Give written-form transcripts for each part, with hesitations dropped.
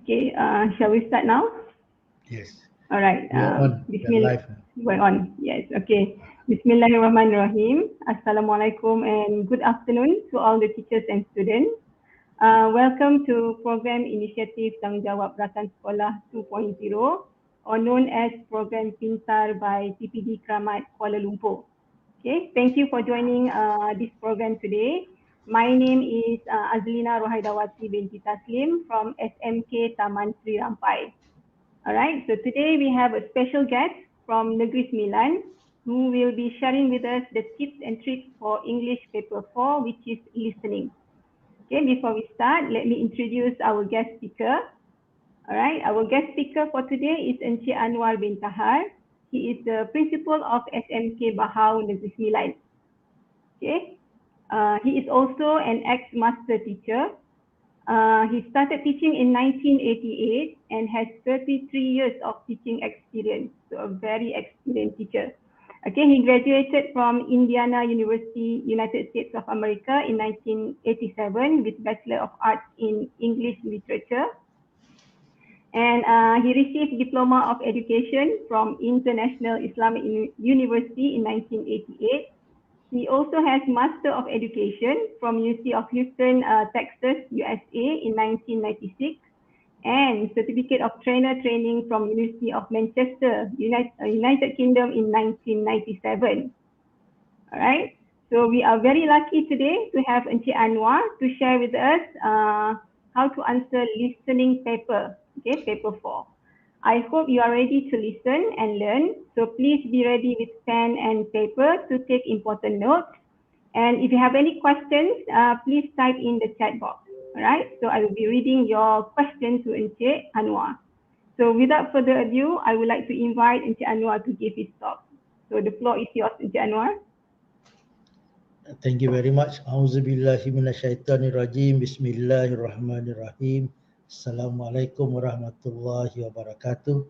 Okay, shall we start now? Yes, All right. we are on. We are Bismillah. live. Going on. Yes. Okay. Bismillahirrahmanirrahim. Assalamualaikum and good afternoon to all the teachers and students. Welcome to Program Inisiatif Tanggungjawab Rakan Sekolah 2.0 or known as Program Pintar by PPD Keramat Kuala Lumpur. Okay, thank you for joining this program today. My name is Azlina Rohaidawati binti Taslim from SMK Taman Sri Rampai. All right, so today we have a special guest from Negeri Sembilan who will be sharing with us the tips and tricks for English Paper 4, which is listening. Okay, before we start, let me introduce our guest speaker. All right, our guest speaker for today is Encik Anwar bin Tahar. He is the principal of SMK Bahau Negeri Sembilan. Okay, he is also an ex-master teacher. He started teaching in 1988 and has 33 years of teaching experience, so a very experienced teacher. Okay, he graduated from Indiana University, United States of America in 1987 with Bachelor of Arts in English Literature. And he received Diploma of Education from International Islamic University in 1988. He also has Master of Education from University of Houston, Texas, USA in 1996 and Certificate of Trainer Training from University of Manchester, United Kingdom in 1997. All right. So we are very lucky today to have Encik Anwar to share with us how to answer listening paper, okay, paper 4. I hope you are ready to listen and learn. So please be ready with pen and paper to take important notes. And if you have any questions, please type in the chat box. All right. So I will be reading your question to Encik Anwar. So without further ado, I would like to invite Encik Anwar to give his talk. So the floor is yours, Encik Anwar. Thank you very much. Auzubillahi minasyaitonirrajim. Bismillahirrahmanirrahim. Assalamualaikum warahmatullahi wabarakatuh.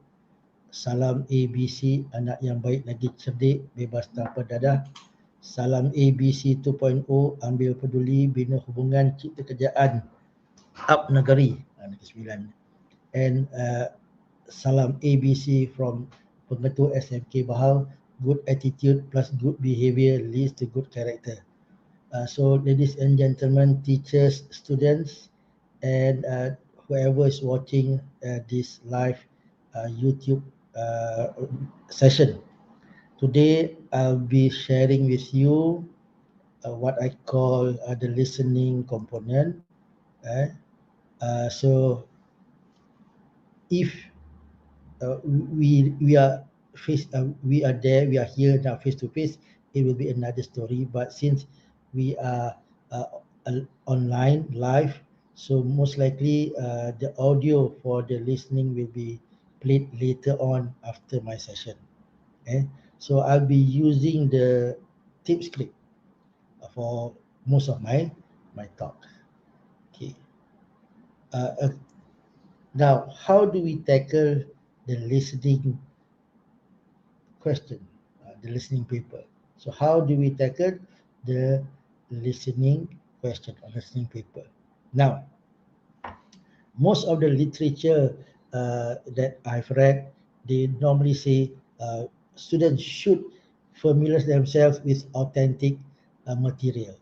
Salam ABC, anak yang baik lagi cerdik, bebas tanpa dadah. Salam ABC 2.0, ambil peduli, bina hubungan, cipta kerjaan. Up negeri, Negeri Sembilan. And salam ABC from Pengetua SMK Bahau. Good attitude plus good behavior leads to good character. So ladies and gentlemen, teachers, students, and whoever is watching this live YouTube session. Today I'll be sharing with you what I call the listening component. So if we are there, we are here now face to face, it will be another story. But since we are online live, so most likely the audio for the listening will be played later on after my session. Okay, so I'll be using the tip script for most of my talk. Okay. Now, how do we tackle the listening question, the listening paper? So how do we tackle the listening question or listening paper? Now, most of the literature that I've read, they normally say students should familiarize themselves with authentic material.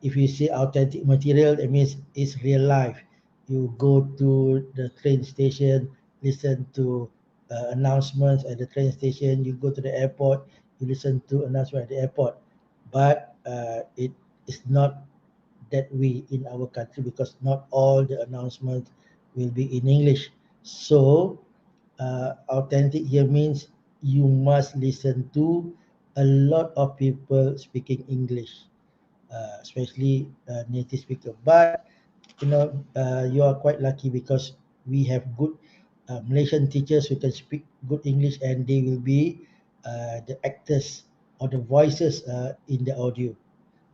If you say authentic material, it means it's real life. You go to the train station, listen to announcements at the train station. You go to the airport, you listen to announcement at the airport. But it is not that way in our country because not all the announcements will be in English. So authentic here means you must listen to a lot of people speaking English. Especially native speaker. But you are quite lucky because we have good Malaysian teachers who can speak good English, and they will be the actors or the voices in the audio.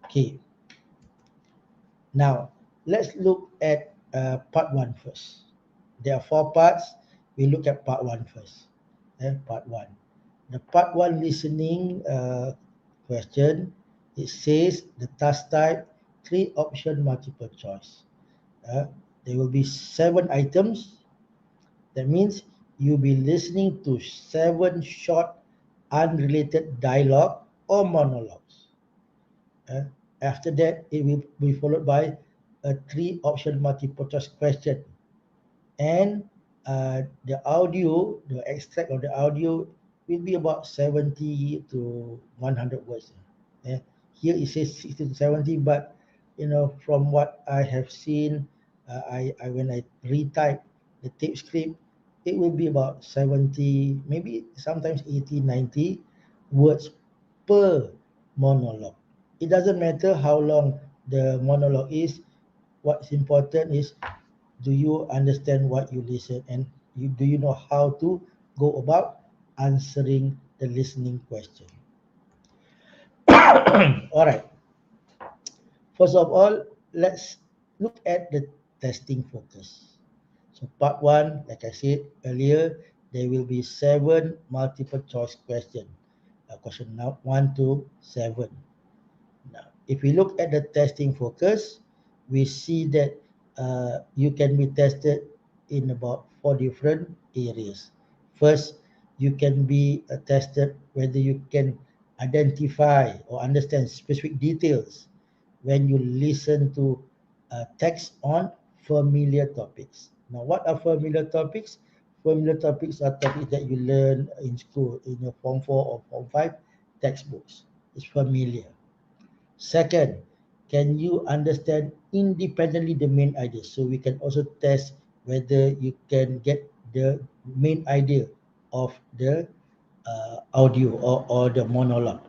Okay. Now let's look at part 1 first. There are 4 parts. We look at part 1 first. Part 1. The part 1 listening question. It says the task type 3 option multiple choice. There will be 7 items. That means you'll be listening to 7 short, unrelated dialogue or monologues. Uh, After that, it will be followed by a 3-option multiple choice question. And the audio, the extract of the audio will be about 70 to 100 words. Yeah. Here it says 60 to 70, but from what I have seen, I when I retype the tape script, it will be about 70, maybe sometimes 80, 90 words per monologue. It doesn't matter how long the monologue is. What's important is, do you understand what you listen, and do you know how to go about answering the listening question? All right. First of all, let's look at the testing focus. So part one, like I said earlier, there will be 7 multiple choice questions. Question now 1 to 7. Now, if we look at the testing focus, we see that you can be tested in about 4 different areas. First, you can be tested whether you can identify or understand specific details when you listen to text on familiar topics. Now, what are familiar topics? Familiar topics are topics that you learn in school, in your Form 4 or Form 5 textbooks. It's familiar. Second, can you understand independently the main idea? So we can also test whether you can get the main idea of the audio or the monologue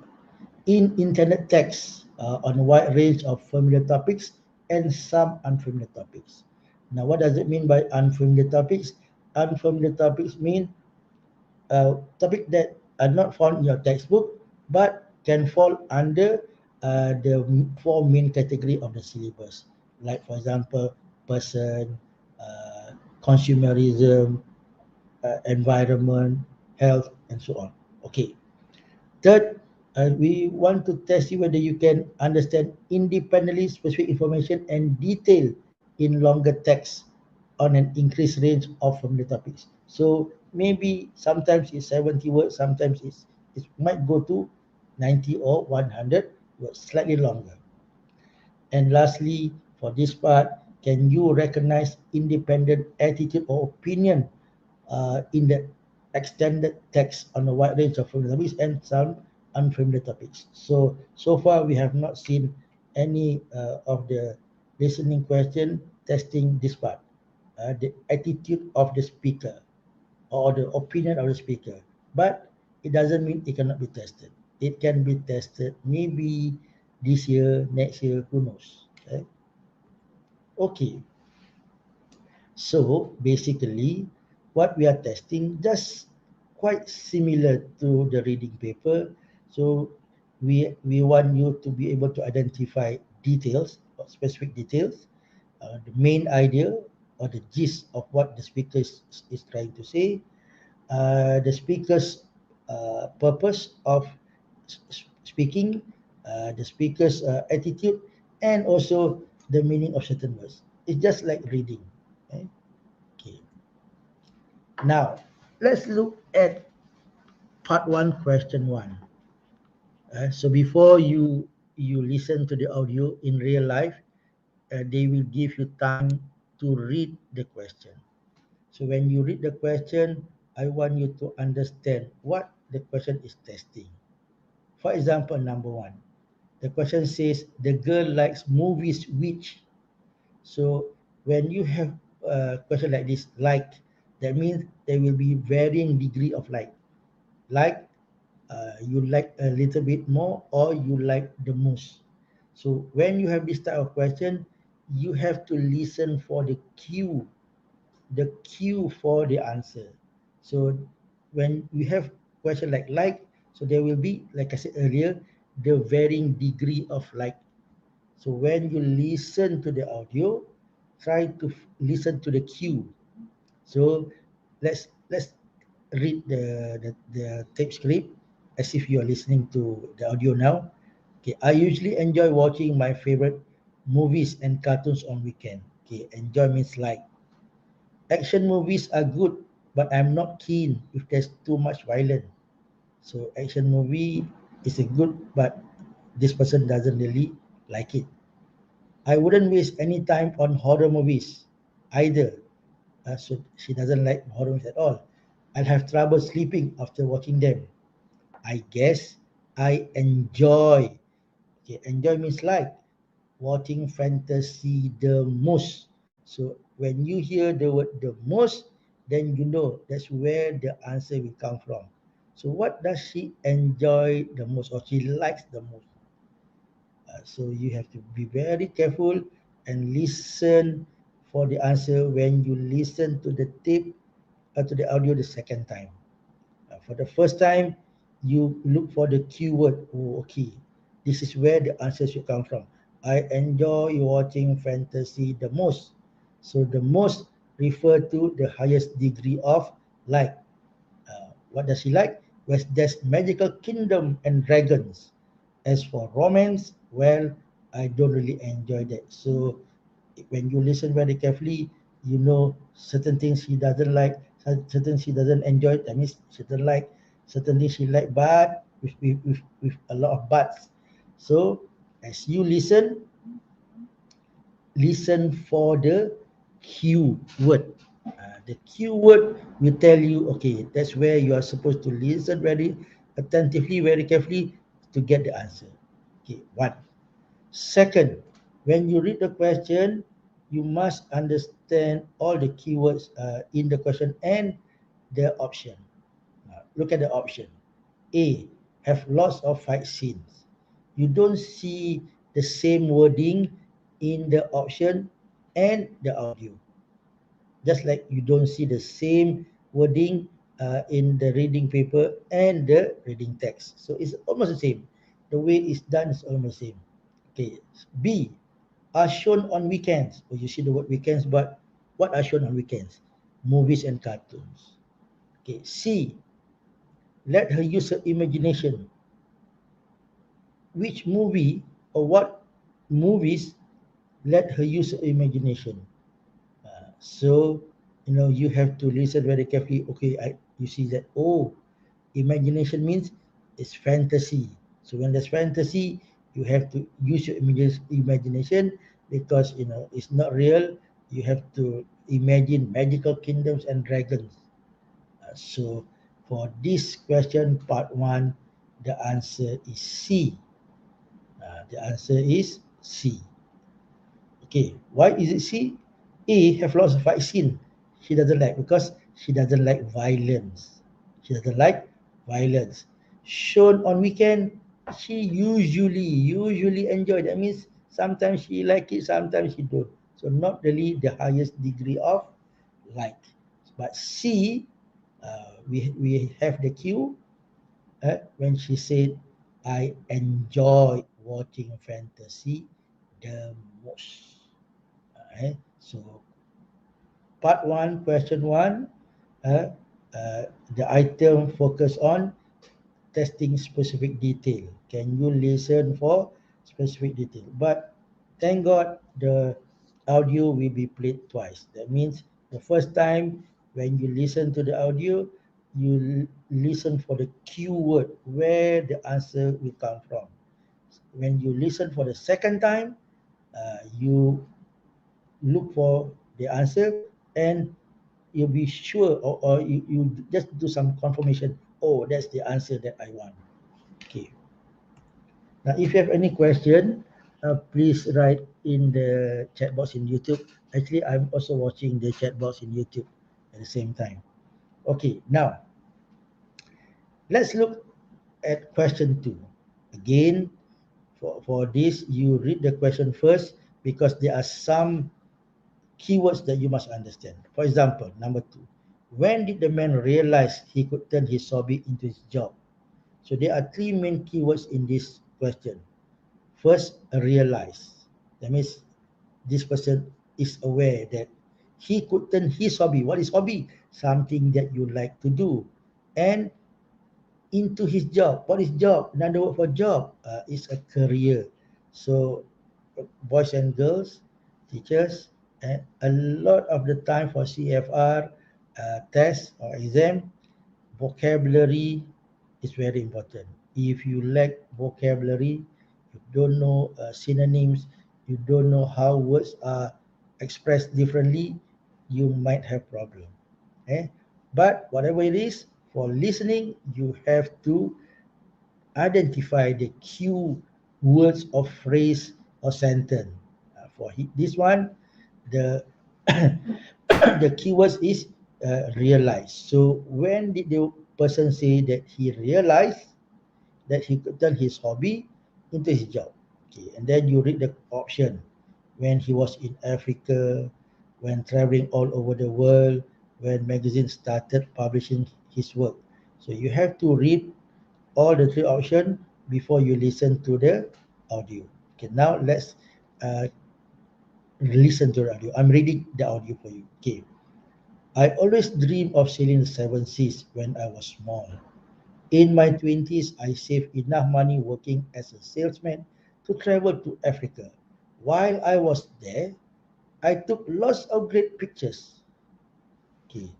in internet text on a wide range of familiar topics and some unfamiliar topics. Now, what does it mean by unfamiliar topics? Unfamiliar topics mean topic that are not found in your textbook but can fall under the 4 main category of the syllabus, like for example person, consumerism, environment, health, and so on. Okay. Third, we want to test you whether you can understand independently specific information and detail in longer text on an increased range of familiar topics. So maybe sometimes it's 70 words, sometimes it might go to 90 or 100 words, slightly longer. And lastly, for this part, can you recognize independent attitude or opinion in the extended text on a wide range of familiar topics and some unfamiliar topics? So far we have not seen any of the listening question testing this part, the attitude of the speaker or the opinion of the speaker. But it doesn't mean it cannot be tested. It can be tested maybe this year, next year, who knows. Okay. So basically, what we are testing just quite similar to the reading paper. So we want you to be able to identify details, or specific details, the main idea or the gist of what the speaker is trying to say, the speaker's purpose of speaking, the speaker's attitude, and also the meaning of certain words. It's just like reading. Okay. Okay. Now, let's look at part one, question one. So before you listen to the audio in real life, they will give you time to read the question. So when you read the question, I want you to understand what the question is testing. For example, number one, the question says the girl likes movies which. So when you have a question like this, like, that means there will be varying degree of like. Like, you like a little bit more or you like the most. So when you have this type of question, you have to listen for the cue for the answer. So when we have question like, so there will be, like I said earlier, the varying degree of like. So when you listen to the audio, try to listen to the cue. So let's read the tape script as if you are listening to the audio now. Okay, I usually enjoy watching my favorite movies and cartoons on weekend. Okay, enjoy means like. Action movies are good, but I'm not keen if there's too much violence. So action movie is a good, but this person doesn't really like it. I wouldn't waste any time on horror movies either. So she doesn't like horror movies at all. I'll have trouble sleeping after watching them. I guess I enjoy. Okay, enjoy means like watching fantasy the most. So when you hear the word the most, then you know that's where the answer will come from. So what does she enjoy the most or she likes the most? So you have to be very careful and listen for the answer when you listen to the tape or to the audio the second time. For the first time, you look for the keyword. Oh, okay. This is where the answer should come from. I enjoy watching fantasy the most. So the most refer to the highest degree of like. What does he like? Well, there's magical kingdom and dragons. As for romance, well, I don't really enjoy that. So when you listen very carefully, you know certain things she doesn't like, certain she doesn't enjoy. That means she doesn't like certain things she like, but with a lot of buts. So as you listen, listen for the cue word. The cue word will tell you, okay, that's where you are supposed to listen very attentively, very carefully to get the answer. Okay, one. Second, when you read the question, you must understand all the keywords in the question and the option. Look at the option. A, have lots of fight scenes. You don't see the same wording in the option and the audio. Just like you don't see the same wording in the reading paper and the reading text. So it's almost the same. The way it's done is almost the same. Okay. B, are shown on weekends. Oh, you see the word weekends, but what are shown on weekends? Movies and cartoons. Okay. C, let her use her imagination. Which movie or what movies let her use her imagination? So you have to listen very carefully. Okay, you see that, oh, imagination means it's fantasy. So when there's fantasy, you have to use your imagination because it's not real. You have to imagine magical kingdoms and dragons. So for this question, part one, the answer is C. The answer is C. Okay, why is it C? A have lots of fight scene. She doesn't like because she doesn't like violence. She doesn't like violence. Shown on weekend, she usually enjoy. That means sometimes she like it, sometimes she don't. So not really the highest degree of like. But C, we have the cue when she said, "I enjoy watching fantasy the most." So part one, question one, uh, the item focus on testing specific detail. Can you listen for specific detail? But thank God the audio will be played twice. That means the first time when you listen to the audio, you listen for the keyword where the answer will come from. When you listen for the second time, you look for the answer and you'll be sure or you just do some confirmation. Oh, that's the answer that I want. Okay. Now, if you have any question, please write in the chat box in YouTube. Actually, I'm also watching the chat box in YouTube at the same time. Okay, now let's look at question two. Again, for this, you read the question first because there are some keywords that you must understand. For example, number two, when did the man realize he could turn his hobby into his job? So there are three main keywords in this question. First, realize. That means this person is aware that he could turn his hobby. What is hobby? Something that you like to do. And into his job. What is job? Another word for job is a career. So boys and girls, teachers, A lot of the time for CFR test or exam, vocabulary is very important. If you lack vocabulary, you don't know synonyms, you don't know how words are expressed differently, you might have problem. Eh? But whatever it is, for listening, you have to identify the cue words of phrase or sentence. This one, the the keywords is realize. So when did the person say that he realized that he could turn his hobby into his job? Okay, and then you read the option. When he was in Africa, when traveling all over the world, when magazines started publishing his work. So you have to read all the three options before you listen to the audio. Okay, now let's uh, listen to the audio. I'm reading the audio for you. Okay. I always dreamed of sailing the seven seas when I was small. In my 20s, I saved enough money working as a salesman to travel to Africa. While I was there, I took lots of great pictures. Okay.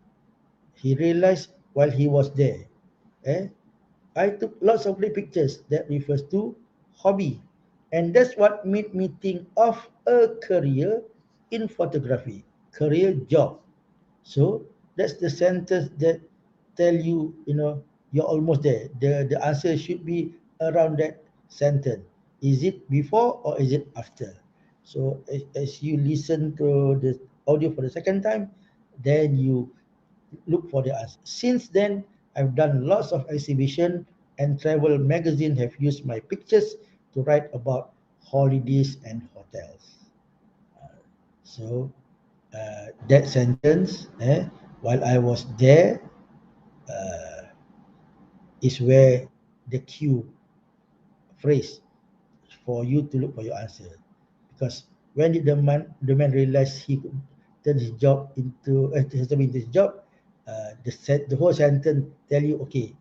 He realized while he was there. Eh? I took lots of great pictures. That refers to hobby. And that's what made me think of a career in photography, career job. So that's the sentence that tell you, you're almost there. The answer should be around that sentence. Is it before or is it after? So as you listen to the audio for the second time, then you look for the answer. Since then, I've done lots of exhibition and travel magazine have used my pictures to write about holidays and hotels. So that sentence, while I was there, uh, is where the cue phrase for you to look for your answer. Because when did the man realize he could turn his job into his job, the whole sentence tell you, okay,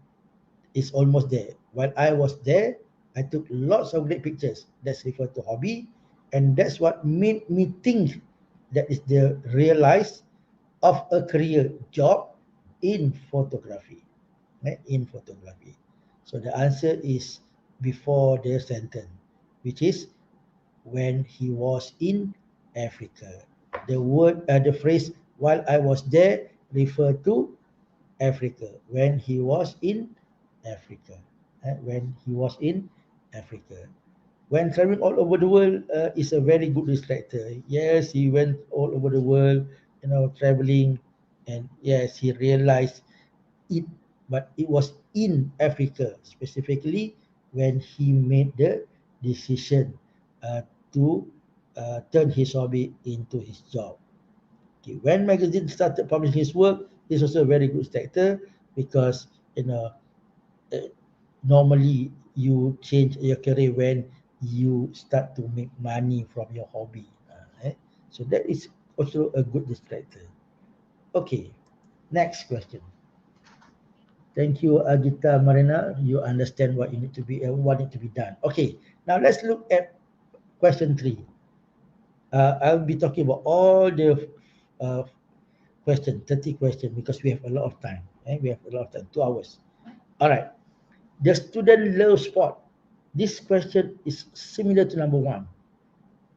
it's almost there. While I was there, I took lots of great pictures. That's referred to hobby, and that's what made me think that is the realize of a career job in photography. In photography. So the answer is before the sentence, which is when he was in Africa. The phrase "while I was there" refer to Africa, when he was in Africa. When he was in Africa. When traveling all over the world is a very good distractor. Yes, he went all over the world, traveling, and yes, he realized it, but it was in Africa specifically when he made the decision uh, to turn his hobby into his job. Okay, when magazine started publishing his work, this was a very good sector because uh, normally you change your career when you start to make money from your hobby. So that is also a good distractor. Okay, next question. Thank you, Agita Marina. You understand what you need to be, what need to be done. Okay, now let's look at question 3. I'll be talking about all the uh, question, 30 questions, because we have a lot of time. We have a lot of time, 2 hours. All right. The student loves sport. This question is similar to number 1.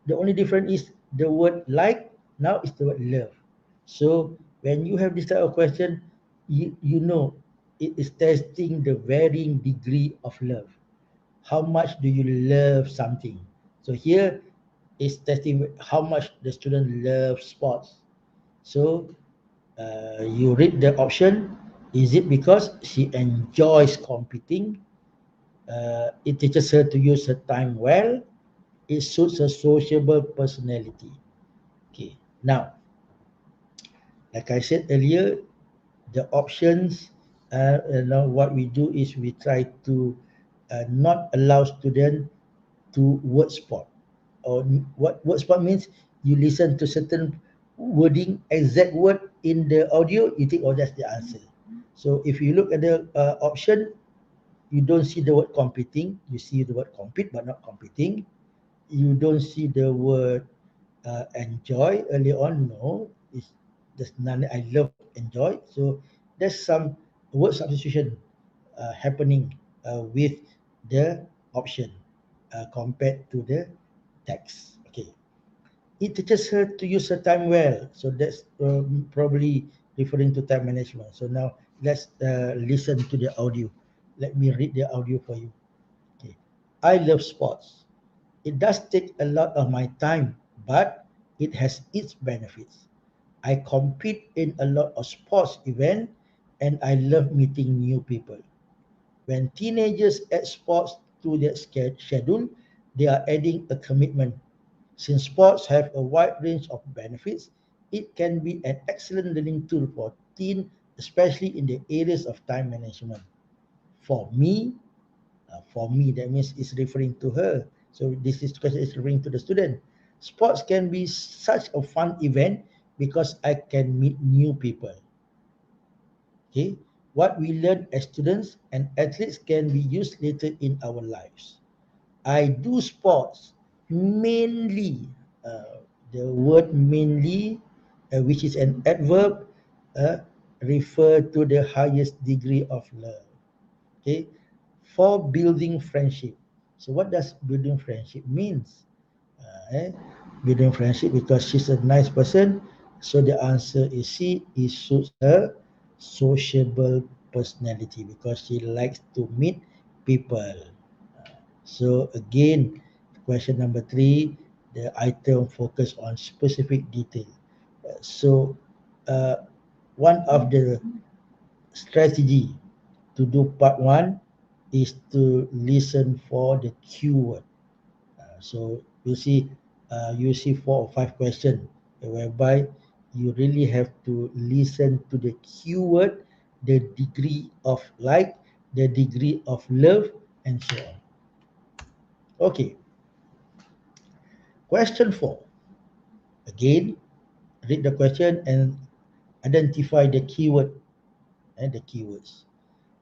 The only difference is the word like now is the word love. So when you have this type of question, you know it is testing the varying degree of love. How much do you love something? So here is testing how much the student loves sports. So you read the option. Is it because she enjoys competing? It teaches her to use her time well. It suits her sociable personality. Okay. Now, like I said earlier, the options, what we do is we try to not allow students to word spot. Or what word spot means, you listen to certain wording, exact word in the audio, you think, oh, that's the answer. So if you look at the option, you don't see the word competing, you see the word compete but not competing. You don't see the word enjoy early on? No, there's none. I love enjoy. So there's some word substitution happening with the option compared to the text. Okay. It teaches her to use her time well. So that's probably referring to time management. So now let's listen to the audio. Let me read the audio for you. Okay. I love sports. It does take a lot of my time, but it has its benefits. I compete in a lot of sports events and I love meeting new people. When teenagers add sports to their schedule, they are adding a commitment. Since sports have a wide range of benefits, it can be an excellent learning tool for teens, especially in the areas of time management. For me, that means it's referring to her. So this is question is referring to the student. Sports can be such a fun event because I can meet new people. Okay, what we learn as students and athletes can be used later in our lives. I do sports mainly. The word mainly, which is an adverb, uh, refer to the highest degree of love. Okay, for building friendship. So what does building friendship means? Building friendship because she's a nice person. So the answer is C. It suits her sociable personality because she likes to meet people. So again, question number 3, the item focus on specific detail. So uh, one of the strategy to do part 1 is to listen for the keyword. So you see 4 or 5 questions whereby you really have to listen to the keyword, the degree of like, the degree of love, and so on. Okay, question 4. Again, read the question and identify the keyword and the keywords.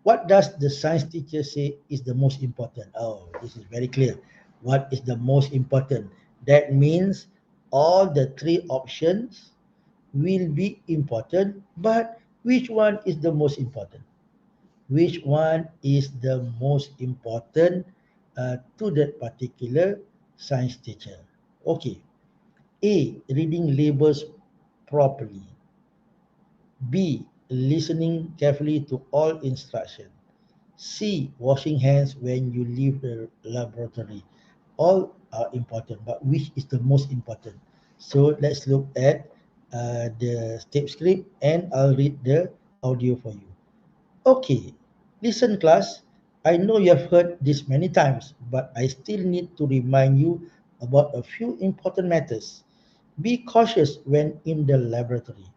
What does the science teacher say is the most important? Oh, this is very clear. What is the most important? That means all the 3 options will be important, but which one is the most important? Which one is the most important to that particular science teacher? Okay. A. Reading labels properly. B. Listening carefully to all instructions. C. Washing hands when you leave the laboratory. All are important, but which is the most important? So let's look at the step script and I'll read the audio for you. Okay, listen class. I know you have heard this many times, but I still need to remind you about a few important matters. Be cautious when in the laboratory.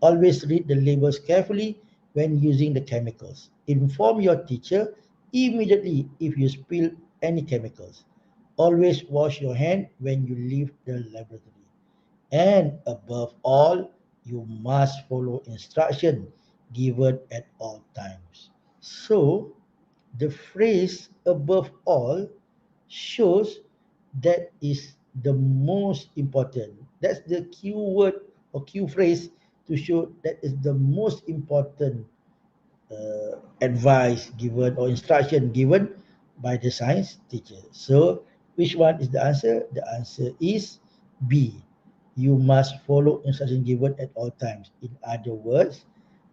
Always read the labels carefully when using the chemicals. Inform your teacher immediately if you spill any chemicals. Always wash your hand when you leave the laboratory. And above all, you must follow instruction given at all times. So, the phrase above all shows that is the most important. That's the key word or key phrase to show that is the most important advice given or instruction given by the science teacher. So, which one is the answer? The answer is B. You must follow instruction given at all times. In other words,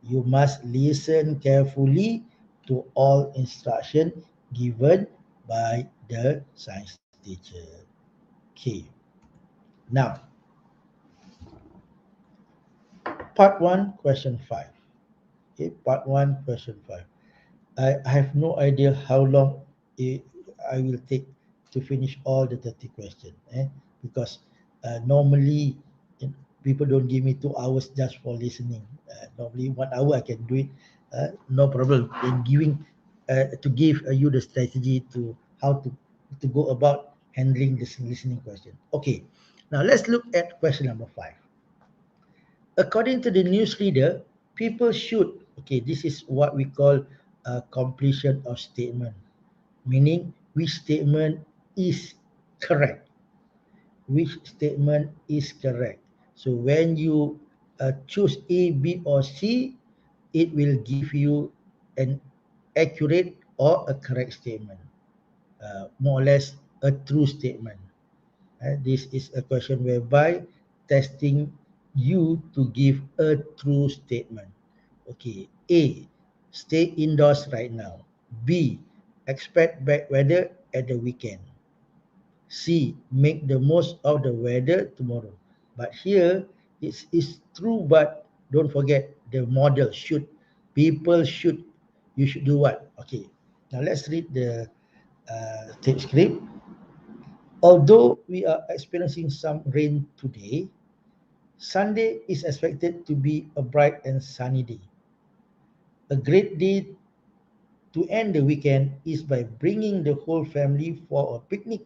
you must listen carefully to all instruction given by the science teacher. Okay. Now, part 1, question 5. Okay, part 1, question 5. I have no idea how long it, I will take to finish all the 30 questions. Because normally people don't give me 2 hours just for listening. Normally 1 hour I can do it, no problem. In giving to give you the strategy to how to go about handling this listening question. Okay, now let's look at question number 5. According to the newsreader, people should, okay, this is what we call completion of statement, meaning which statement is correct. which statement is correct. So when you choose A, B, or C, it will give you an accurate or a correct statement, more or less a true statement. This is a question whereby testing you to give a true statement. Okay, A, stay indoors right now. B, expect bad weather at the weekend. C, make the most of the weather tomorrow. But here it's true, but don't forget the model should. People should. You should do what? Okay. Now let's read the tape script. Although we are experiencing some rain today, Sunday is expected to be a bright and sunny day. A great day to end the weekend is by bringing the whole family for a picnic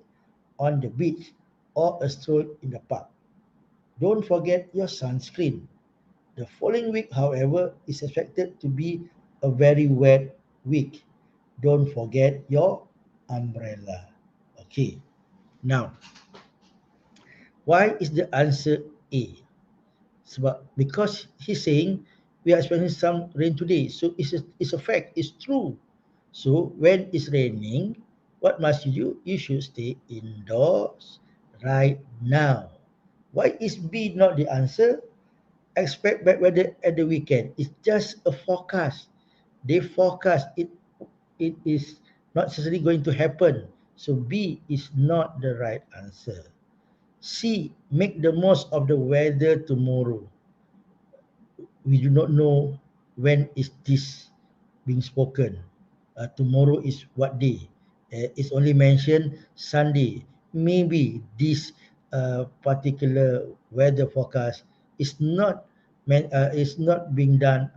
on the beach or a stroll in the park. Don't forget your sunscreen. The following week, however, is expected to be a very wet week. Don't forget your umbrella. Okay. Now, why is the answer A? Sebab because he's saying we are experiencing some rain today, so it's a fact, it's true. So when it's raining, what must you do? You should stay indoors right now. Why is B not the answer? Expect bad weather at the weekend. It's just a forecast. They forecast it. It is not necessarily going to happen. So B is not the right answer. C, make the most of the weather tomorrow. We do not know when is this being spoken. Tomorrow is what day? It's only mentioned Sunday. Maybe this particular weather forecast is not being done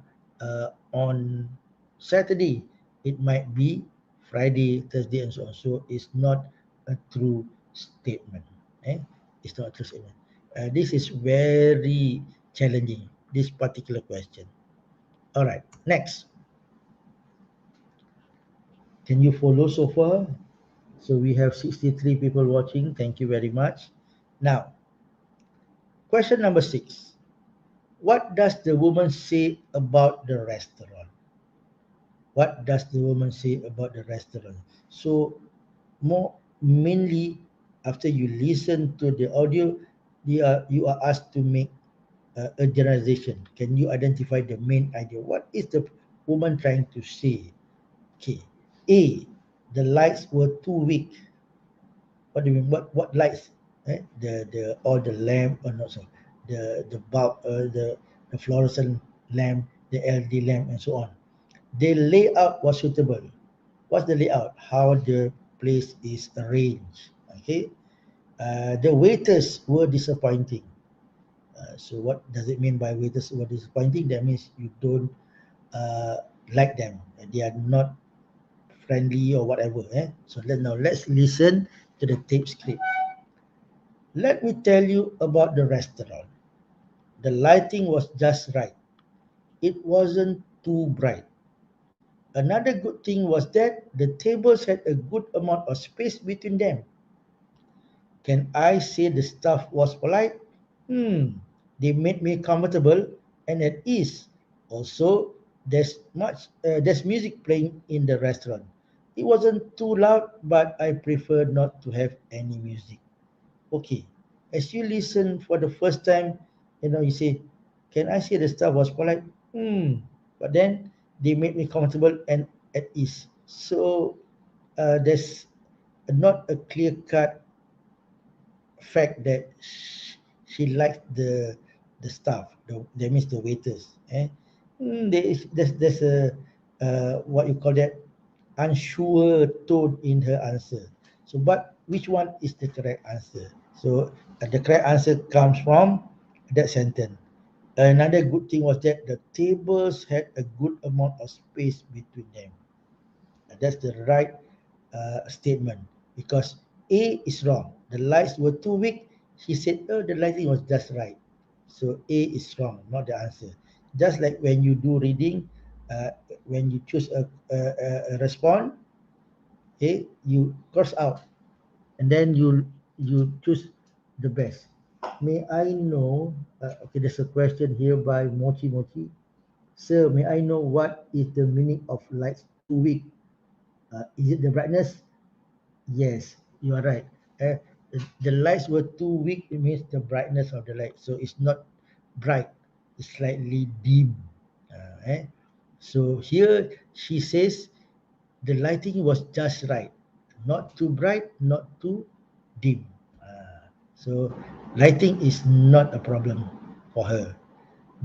on Saturday. It might be Friday, Thursday, and so on. So it's not a true statement. Eh? It's not a true statement. This is very challenging, this particular question. All right, next. Can you follow so far? So we have 63 people watching. Thank you very much. Now, question number 6. What does the woman say about the restaurant? What does the woman say about the restaurant? So, more mainly after you listen to the audio, you are asked to make a generalization. Can you identify the main idea? What is the woman trying to say? Okay. A, the lights were too weak. What do you mean? What lights? The all the lamp or not so the bulb the fluorescent lamp, the LED lamp, and so on. The layout was suitable. What's the layout? How the place is arranged. Okay. The waiters were disappointing. So what does it mean by waiters were disappointing? That means you don't like them. They are not friendly or whatever. So let's listen to the tape script. Let me tell you about the restaurant. The lighting was just right. It wasn't too bright. Another good thing was that the tables had a good amount of space between them. Can I say the staff was polite? They made me comfortable and at ease. Also, there's music playing in the restaurant. It wasn't too loud, but I prefer not to have any music. Okay, as you listen for the first time, you say, can I say the staff was polite? But then they made me comfortable and at ease. So there's not a clear cut fact that she likes the staff, that means the waiters. There's a what you call that, unsure tone in her answer. So, but which one is the correct answer? So, the correct answer comes from that sentence. Another good thing was that the tables had a good amount of space between them. That's the right statement, because A is wrong. The lights were too weak. She said, oh, the lighting was just right. So A is wrong, not the answer. Just like when you do reading, when you choose a response, okay, you cross out, and then you choose the best. May I know, okay, there's a question here by Mochi Mochi. Sir, may I know what is the meaning of lights too weak? Is it the brightness? Yes, you are right. The lights were too weak, it means the brightness of the light. So it's not bright, it's slightly dim. So here she says the lighting was just right, not too bright, not too dim. So lighting is not a problem for her.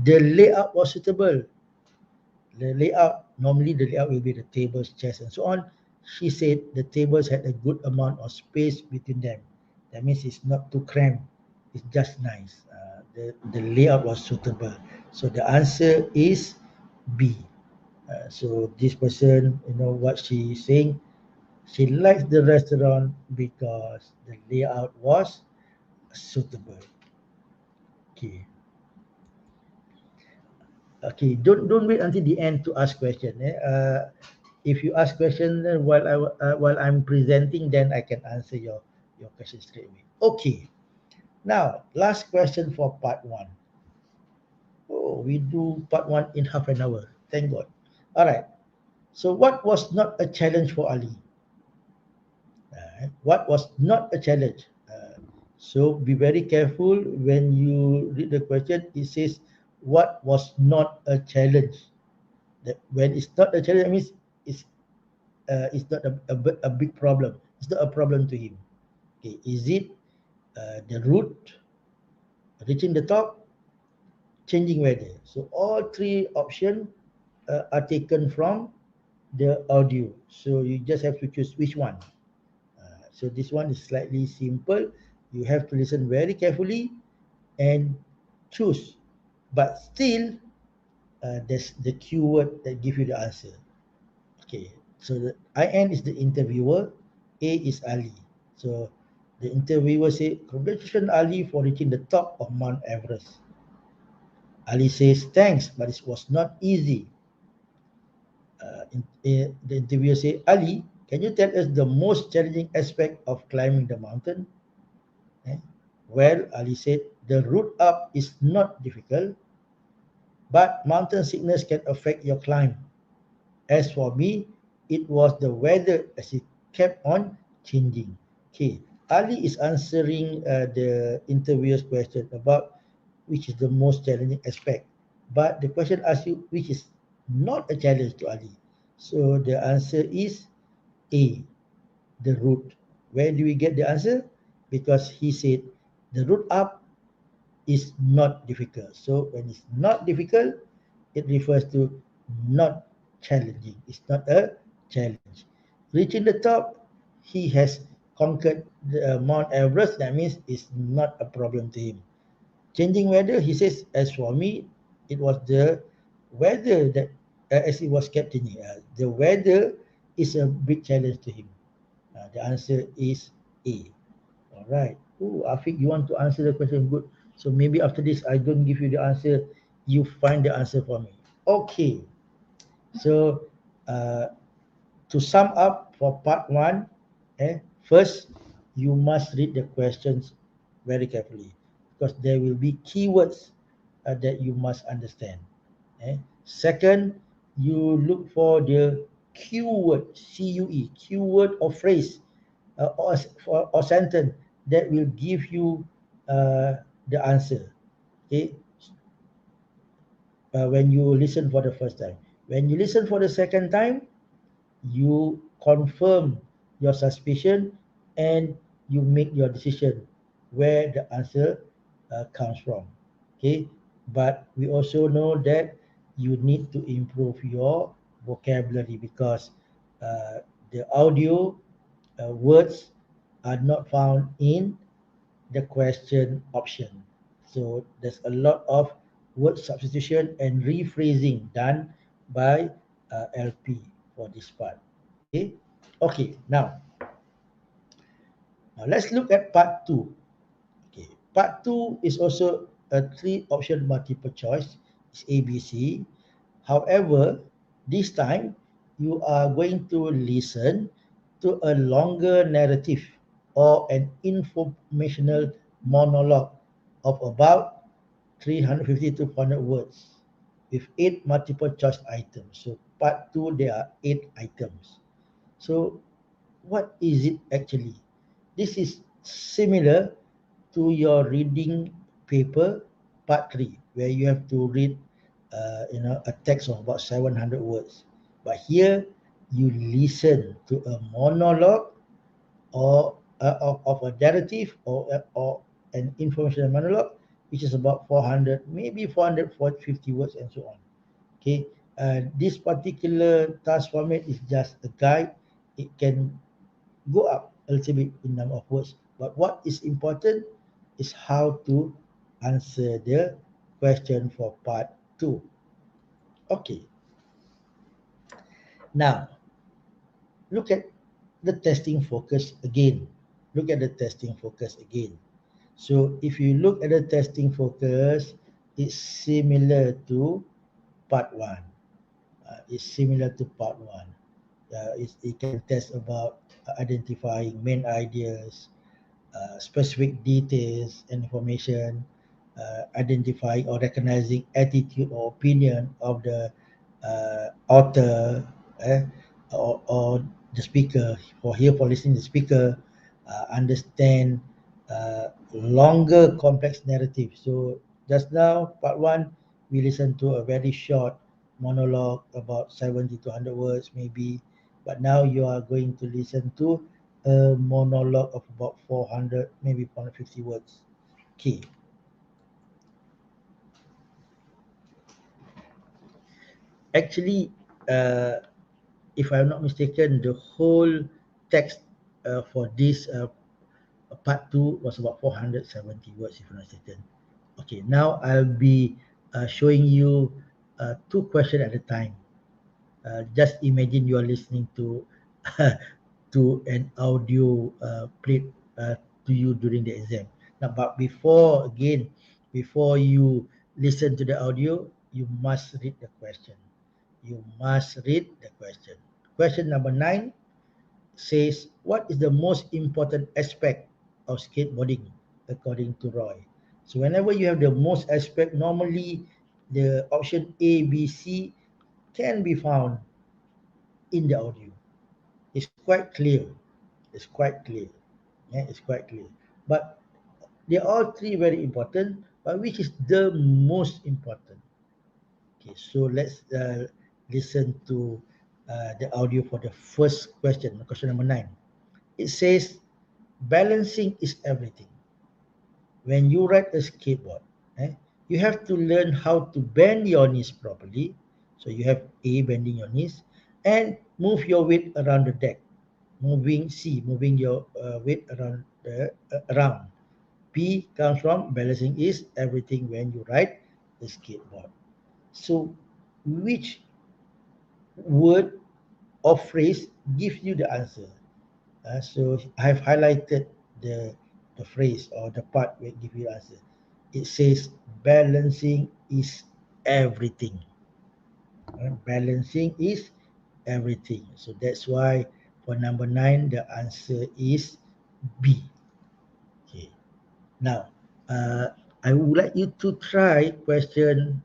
The layout was suitable. The layout, normally the layout will be the tables, chairs, and so on. She said the tables had a good amount of space between them. That means it's not too cramped. It's just nice. The layout was suitable. So the answer is B. So this person, what she's saying, she likes the restaurant because the layout was suitable. Okay. Okay, don't wait until the end to ask question. If you ask question while I'm presenting, then I can answer your question straight away. Okay. Now, last question for part one. Oh, we do part one in half an hour. Thank God. All right. So, what was not a challenge for Ali? What was not a challenge? So, be very careful when you read the question. It says, "What was not a challenge?" That when it's not a challenge, that means it's not a big problem. It's not a problem to him. Okay, is it the route, reaching the top, changing weather? So all three options are taken from the audio. So you just have to choose which one. So this one is slightly simple. You have to listen very carefully and choose. But still, there's the keyword that give you the answer. Okay, so the IN is the interviewer, A is Ali. So the interviewer say, "Congratulations, Ali, for reaching the top of Mount Everest." Ali says, "Thanks, but it was not easy." The interviewer say, "Ali, can you tell us the most challenging aspect of climbing the mountain?" Eh? Well, Ali said, "The route up is not difficult, but mountain sickness can affect your climb. As for me, it was the weather as it kept on changing." Okay, Ali is answering the interviewer's question about which is the most challenging aspect. But the question asks you which is not a challenge to Ali. So the answer is A, the route. Where do we get the answer? Because he said the route up is not difficult. So when it's not difficult, it refers to not challenging. It's not a challenge. Reaching the top, he has conquered the Mount Everest. That means it's not a problem to him. Changing weather, he says, as for me, it was the weather that, as it was kept changing. The weather is a big challenge to him. The answer is A. All right. Oh, Afiq, you want to answer the question? Good. So maybe after this, I don't give you the answer. You find the answer for me. Okay. So to sum up for part one, first, you must read the questions very carefully because there will be keywords that you must understand. Second, you look for the keyword, C-U-E, keyword or phrase or sentence that will give you the answer. Okay, when you listen for the first time. When you listen for the second time, you confirm your suspicion and you make your decision where the answer comes from. Okay, but we also know that you need to improve your vocabulary because uh, the audio words are not found in the question option. So there's a lot of word substitution and rephrasing done by LP for this part. Okay. Okay. Now let's look at part two. Okay. Part two is also a three option multiple choice. It's ABC. However, this time you are going to listen to a longer narrative or an informational monologue of about 350 to 400 words with 8 multiple choice items. So part 2, there are 8 items. So what is it actually? This is similar to your reading paper part 3, where you have to read a text of about 700 words. But here you listen to a monologue or of a narrative or an informational monologue, which is about 400, maybe 450 words and so on. Okay, this particular task format is just a guide. It can go up a little bit in number of words, but what is important is how to answer the question for part 2. Okay, now look at the testing focus again. Look at the testing focus again. So if you look at the testing focus, it's similar to part 1. It's similar to part 1. It can test about identifying main ideas, specific details and information, identifying or recognizing attitude or opinion of the author, eh, or the speaker, or here for listening to the speaker, understand longer complex narrative. So just now, part 1, we listened to a very short monologue about 70 to 100 words maybe, but now you are going to listen to a monologue of about 400, maybe 450 words. Okay. Actually, uh, if I'm not mistaken, the whole text for this part 2 was about 470 words, if I'm not mistaken. Okay, now I'll be showing you two questions at a time. Just imagine you are listening to to an audio played to you during the exam. Now, but before you listen to the audio, you must read the question. You must read the question. Question number 9 says, "What is the most important aspect of skateboarding according to Roy?" So whenever you have the most aspect, normally the option A, B, C can be found in the audio. It's quite clear. It's quite clear. Yeah, it's quite clear. But they are all three very important. But which is the most important? Okay, so let's listen to the audio for the first question, question number 9. It says, balancing is everything. When you ride a skateboard, eh, you have to learn how to bend your knees properly. So you have A, bending your knees, and move your weight around the deck. Moving your weight around around. P comes from balancing is everything when you ride the skateboard. So which word or phrase gives you the answer? So I've highlighted the the phrase or the part where it give you the answer. It says balancing is everything. Balancing is everything. So that's why for number 9 the answer is B. Okay. Now, I would like you to try question.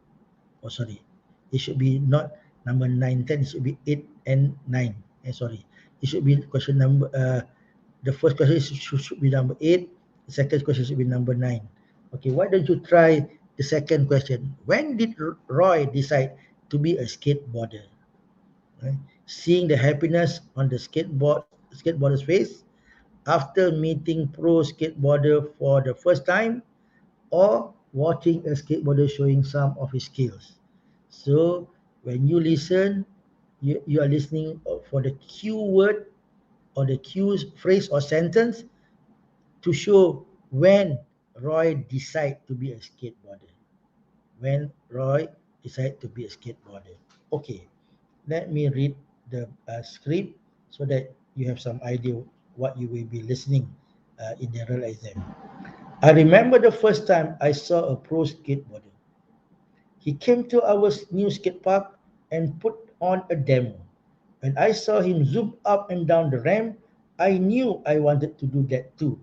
Oh, sorry. It should be not number 9, 10. It should be 8 and 9. Sorry. It should be question number. The first question should be number 8. The second question should be number 9. Okay. Why don't you try the second question? When did Roy decide to be a skateboarder? Right? Seeing the happiness on the skateboarder's face after meeting pro skateboarder for the first time, or watching a skateboarder showing some of his skills. So when you listen, you are listening for the cue word or the cue phrase or sentence to show when Roy decide to be a skateboarder. When Roy decide to be a skateboarder. Okay, let me read the script so that you have some idea what you will be listening in the real exam. I remember the first time I saw a pro skateboarder. He came to our new skate park and put on a demo. When I saw him zoom up and down the ramp, I knew I wanted to do that too.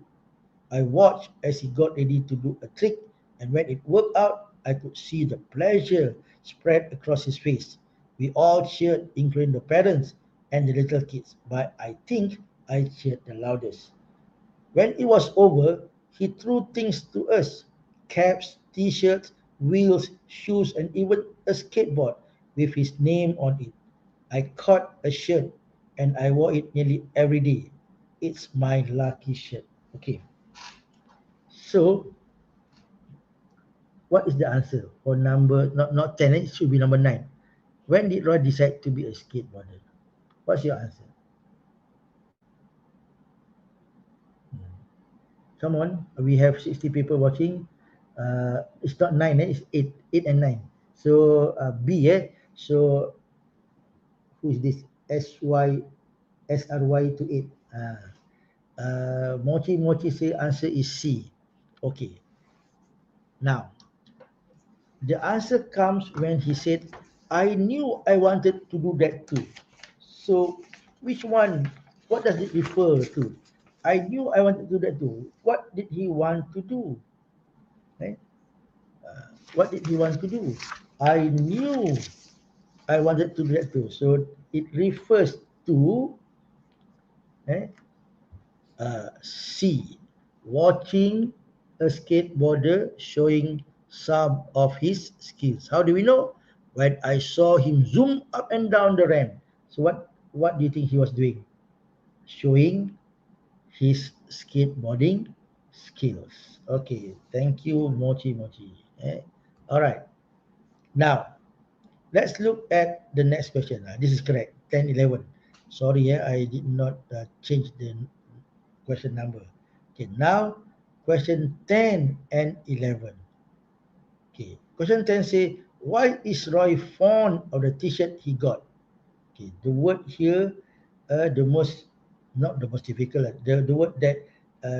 I watched as he got ready to do a trick, and when it worked out, I could see the pleasure spread across his face. We all cheered, including the parents and the little kids, but I think I cheered the loudest. When it was over, he threw things to us: caps, t shirts, wheels, shoes, and even a skateboard with his name on it. I caught a shirt and I wore it nearly every day. It's my lucky shirt. Okay, so what is the answer for number not 10? It should be number 9. When did Roy decide to be a skateboarder? What's your answer? Hmm. Come on, we have 60 people watching. It's not 9, it's 8 and 9. So B, so who is this? SY to 8. Mochi say answer is C. Okay, now the answer comes when he said, I knew I wanted to do that too. So, which one? What does it refer to? I knew I wanted to do that too. What did he want to do? Right? What did he want to do? I knew I wanted to do that too. So, it refers to eh, C, watching a skateboarder showing some of his skills. How do we know? When I saw him zoom up and down the ramp. So what do you think he was doing? Showing his skateboarding skills. Okay, thank you, Mochi. All right, now let's look at the next question. This is correct, 10, 11. Sorry, I did not change the question number. Okay, now question 10 and 11. Okay, question 10 say, why is Roy fond of the t-shirt he got? Okay, the word here, the most, not the most difficult, the word that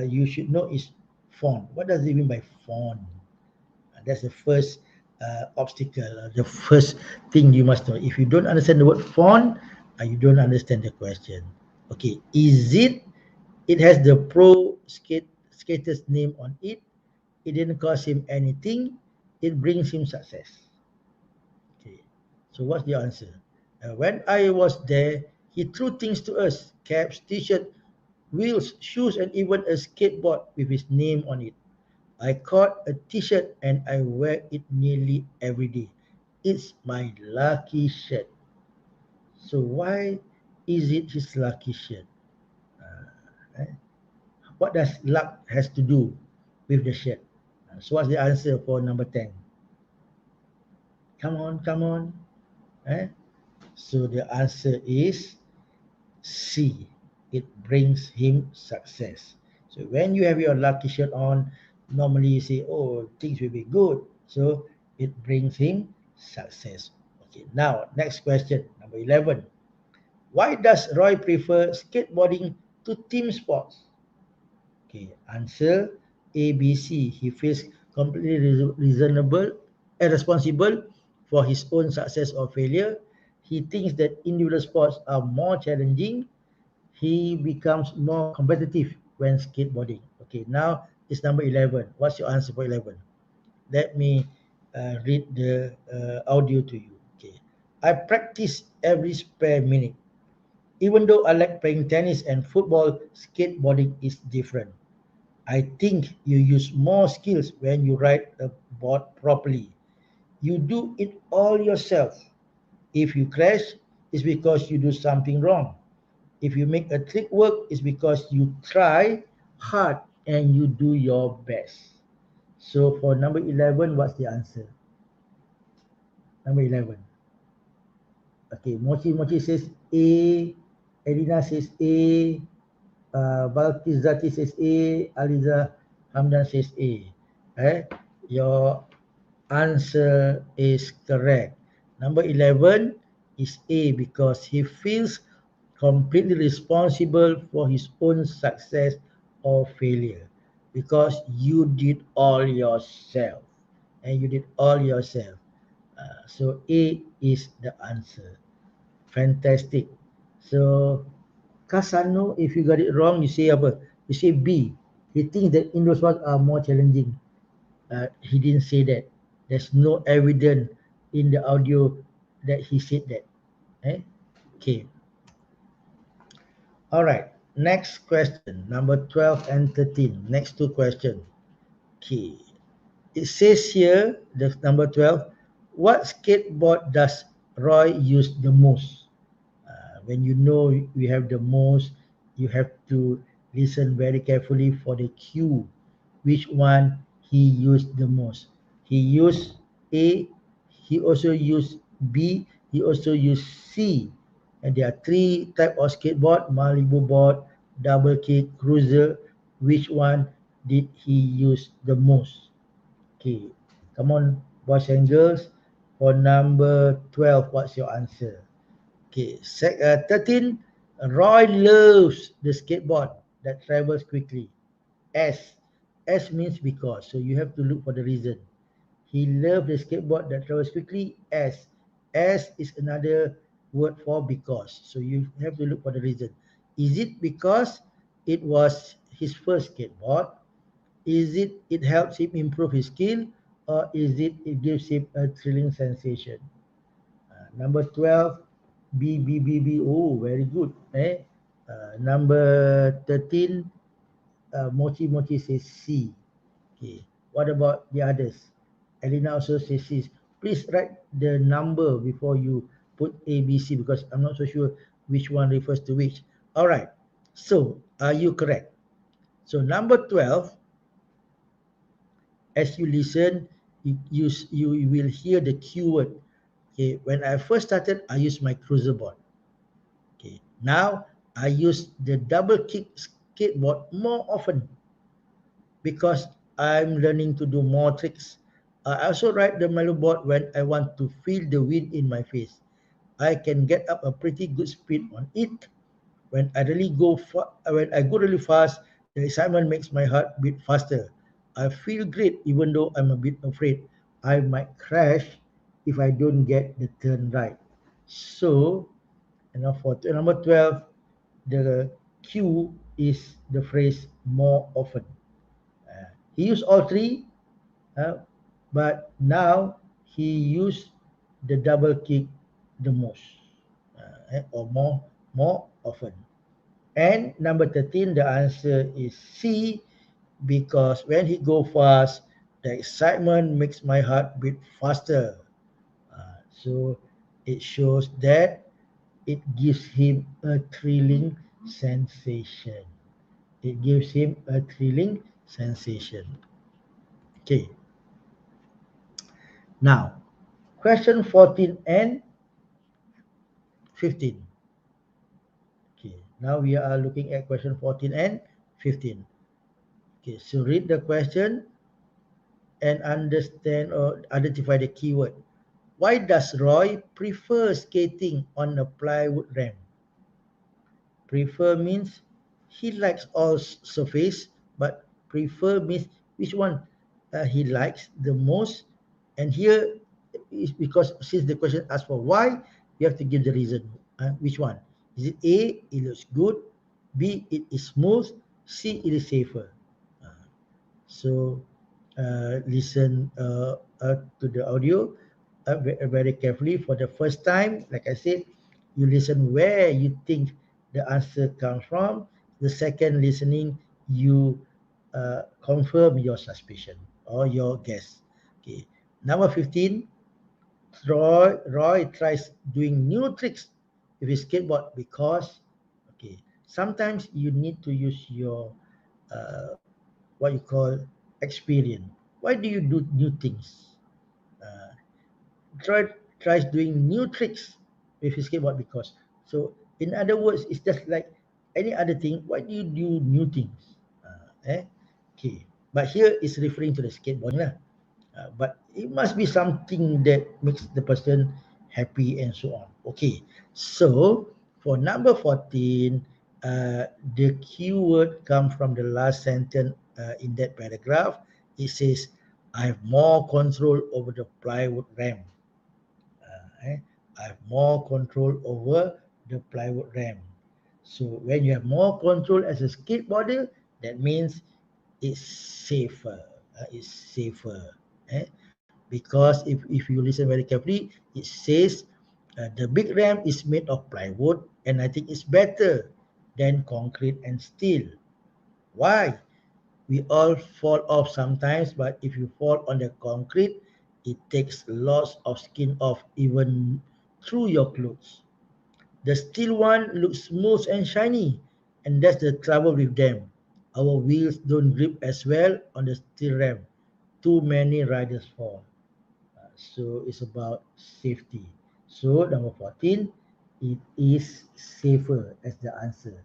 you should know is fond. What does it mean by fond? That's the first obstacle, the first thing you must know. If you don't understand the word font, you don't understand the question. Okay, is it? It has the skater's name on it. It didn't cost him anything. It brings him success. Okay, so what's the answer? When I was there, he threw things to us: caps, t-shirt, wheels, shoes, and even a skateboard with his name on it. I caught a t-shirt and I wear it nearly every day. It's my lucky shirt. So why is it his lucky shirt? Eh? What does luck has to do with the shirt? So what's the answer for number 10? Come on. Eh? So the answer is C. It brings him success. So when you have your lucky shirt on, normally you say, oh, things will be good. So it brings him success. Okay, now next question, number 11. Why does Roy prefer skateboarding to team sports? Okay, answer A, B, C. He feels completely reasonable and responsible for his own success or failure. He thinks that individual sports are more challenging. He becomes more competitive when skateboarding. Okay, now it's number 11. What's your answer for 11? Let me read the audio to you. Okay, I practice every spare minute. Even though I like playing tennis and football, skateboarding is different. I think you use more skills when you ride a board properly. You do it all yourself. If you crash, it's because you do something wrong. If you make a trick work, it's because you try hard and you do your best. So for number 11, what's the answer? Number 11. Okay, Mochi says A. Elina says A. Balkizati says A. Aliza Hamdan says A. Your answer is correct. Number 11 is A because he feels completely responsible for his own success or failure because you did all yourself and you did all yourself. So A is the answer. Fantastic. So Kasano, if you got it wrong, you say apa? You say B. He thinks that indoor sports are more challenging. He didn't say that. There's no evidence in the audio that he said that. Eh? Okay. All right. Next question, number 12 and 13. Next two questions. Okay. It says here, the number 12, what skateboard does Roy use the most? When you know we have the most, you have to listen very carefully for the cue. Which one he used the most? He used A, he also used B, he also used C. And there are three type of skateboard: Malibu board, double kick, cruiser. Which one did he use the most? Okay, come on, boys and girls. For number 12, what's your answer? Okay, 13, Roy loves the skateboard that travels quickly. S. S means because, so you have to look for the reason. He loves the skateboard that travels quickly. S. S is another word for because, so you have to look for the reason. Is it because it was his first skateboard? Is it helps him improve his skill, or is it gives him a thrilling sensation? Number 12, B, B, B, B. Oh, very good. Number 13, Mochi Mochi says C. Okay. What about the others? Elena also says C. Please write the number before you put A, B, C, because I'm not so sure which one refers to which. All right. So, are you correct? So, number 12, as you listen, you will hear the keyword. Okay. When I first started, I used my cruiser board. Okay. Now I use the double kick skateboard more often because I'm learning to do more tricks. I also ride the mellow board when I want to feel the wind in my face. I can get up a pretty good speed on it. When I go really fast, the excitement makes my heart beat faster. I feel great even though I'm a bit afraid I might crash if I don't get the turn right. So, for number 12, the cue is the phrase more often. He used all three, uh, but now he used the double kick the most, or more often. And number 13, the answer is C, because when he go fast, the excitement makes my heart beat faster. So it shows that it gives him a thrilling sensation. It gives him a thrilling sensation. Okay. Now, question 14 and 15. Okay. Now we are looking at question 14 and 15. Okay. So read the question and understand or identify the keyword. Why does Roy prefer skating on a plywood ramp? Prefer means he likes all surface, but prefer means which one he likes the most. And here is because since the question asks for why, you have to give the reason. Which one? Is it A, it looks good, B, it is smooth, C, it is safer? So listen to the audio very carefully. For the first time, like I said, you listen where you think the answer comes from. The second listening, you confirm your suspicion or your guess. Okay. Number 15, Roy tries doing new tricks with his skateboard because, okay, sometimes you need to use your uh, what you call experience. Why do you do new things? Uh, try tries doing new tricks with his skateboard because. So in other words, it's just like any other thing. Why do you do new things? Okay. But here is referring to the skateboarding lah. But it must be something that makes the person happy and so on. Okay. So for number 14, the keyword come from the last sentence in that paragraph. It says, I have more control over the plywood ramp. I have more control over the plywood ramp. So when you have more control as a skateboarder, that means is safer. It's safer. Eh? Because if you listen very carefully, it says the big ramp is made of plywood, and I think it's better than concrete and steel. Why? We all fall off sometimes, but if you fall on the concrete, it takes lots of skin off even through your clothes. The steel one looks smooth and shiny, and that's the trouble with them. Our wheels don't grip as well on the steel ramp. Too many riders fall. So it's about safety. So number 14, it is safer as the answer.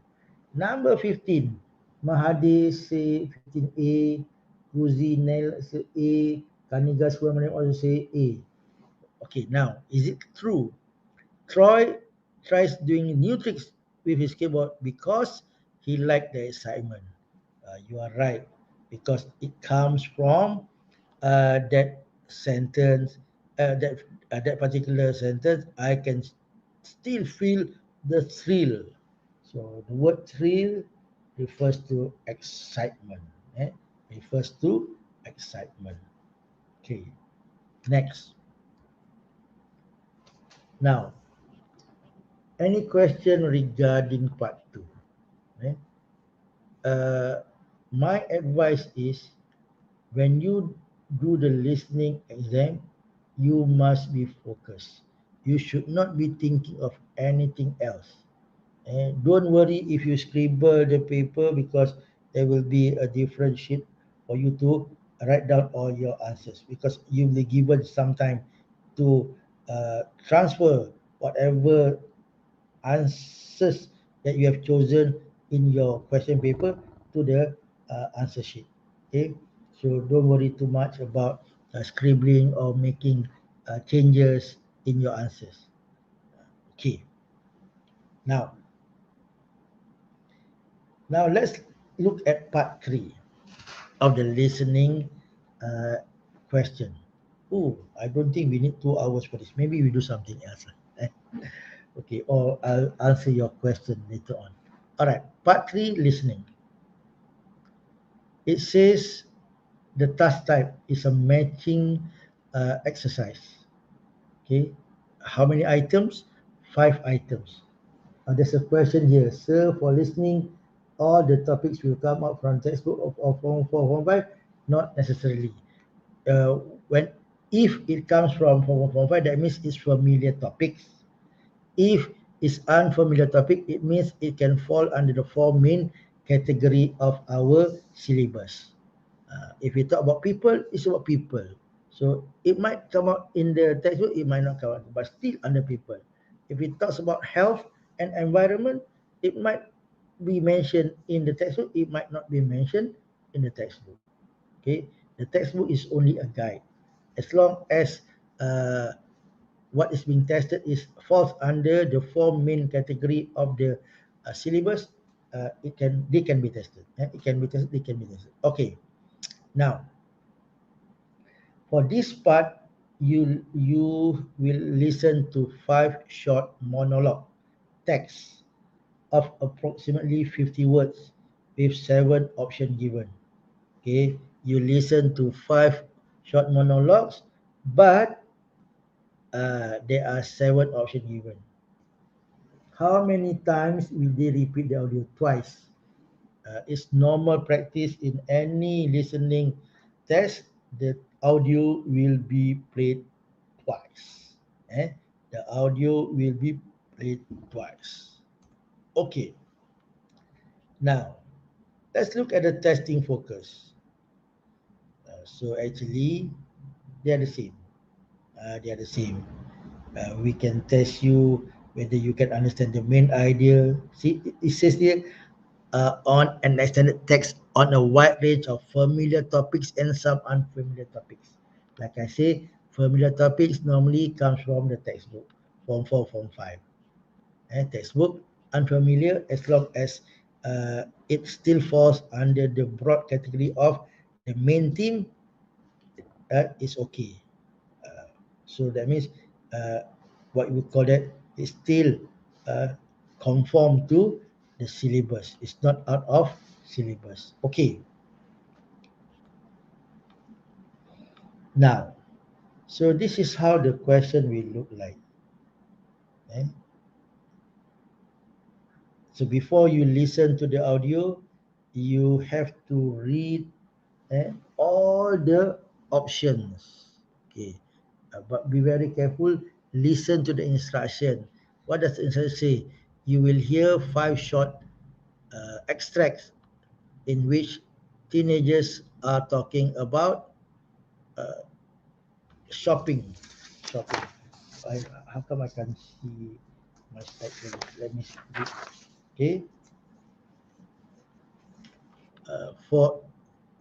Number 15, Mahathir say 15A, Guzi Nail say A, Kaniga Subramaniam also say A. Okay, now, is it true? Troy tries doing new tricks with his skateboard because he liked the excitement. You are right, because it comes from that sentence, that particular sentence. I can still feel the thrill. So the word thrill refers to excitement. Eh? Refers to excitement. Okay. Next. Now, any question regarding part two? Eh? Uh, my advice is, when you do the listening exam, you must be focused. You should not be thinking of anything else. And don't worry if you scribble the paper, because there will be a different sheet for you to write down all your answers, because you'll be given some time to transfer whatever answers that you have chosen in your question paper to the answer sheet. Okay, so don't worry too much about scribbling or making changes in your answers. Okay, now let's look at part three of the listening question. Oh, I don't think we need 2 hours for this. Maybe we do something else. Okay, or I'll answer your question later on. All right, part three, listening. It says the task type is a matching exercise. Okay, how many items? 5 items. There's a question here. Sir, for listening, all the topics will come up from textbook of Form 4, Form 5? Not necessarily. Uh, when If it comes from Form 5, that means it's familiar topics. If it's unfamiliar topic, it means it can fall under the 4 main category of our syllabus. If we talk about people, it's about people. So it might come out in the textbook, it might not come out, but still under people. If it talks about health and environment, it might be mentioned in the textbook, it might not be mentioned in the textbook. Okay, the textbook is only a guide. As long as what is being tested is falls under the 4 main category of the syllabus, they can be tested. It can be tested. They can be tested. Okay. Now, for this part, you will listen to 5 short monologue texts of approximately 50 words with 7 options given. Okay, you listen to 5 short monologues, but there are 7 options given. How many times will they repeat the audio? Twice. It's normal practice in any listening test. The audio will be played twice. The audio will be played twice. Okay. Now, let's look at the testing focus. So actually, they are the same. They are the same. We can test you whether you can understand the main idea. See, it says here, on an extended text on a wide range of familiar topics and some unfamiliar topics. Like I say, familiar topics normally comes from the textbook, Form 4, Form 5. Textbook, unfamiliar, as long as it still falls under the broad category of the main theme, is okay. Uh, so that means what we call that is still uh, conform to the syllabus. It's not out of syllabus. Okay. Now, so this is how the question will look like. Eh? So before you listen to the audio, you have to read all the options. Okay, but be very careful. Listen to the instruction. What does the instruction say? You will hear 5 short extracts in which teenagers are talking about uh, shopping. Shopping. How come I can't see my slide? Let me see. Okay. For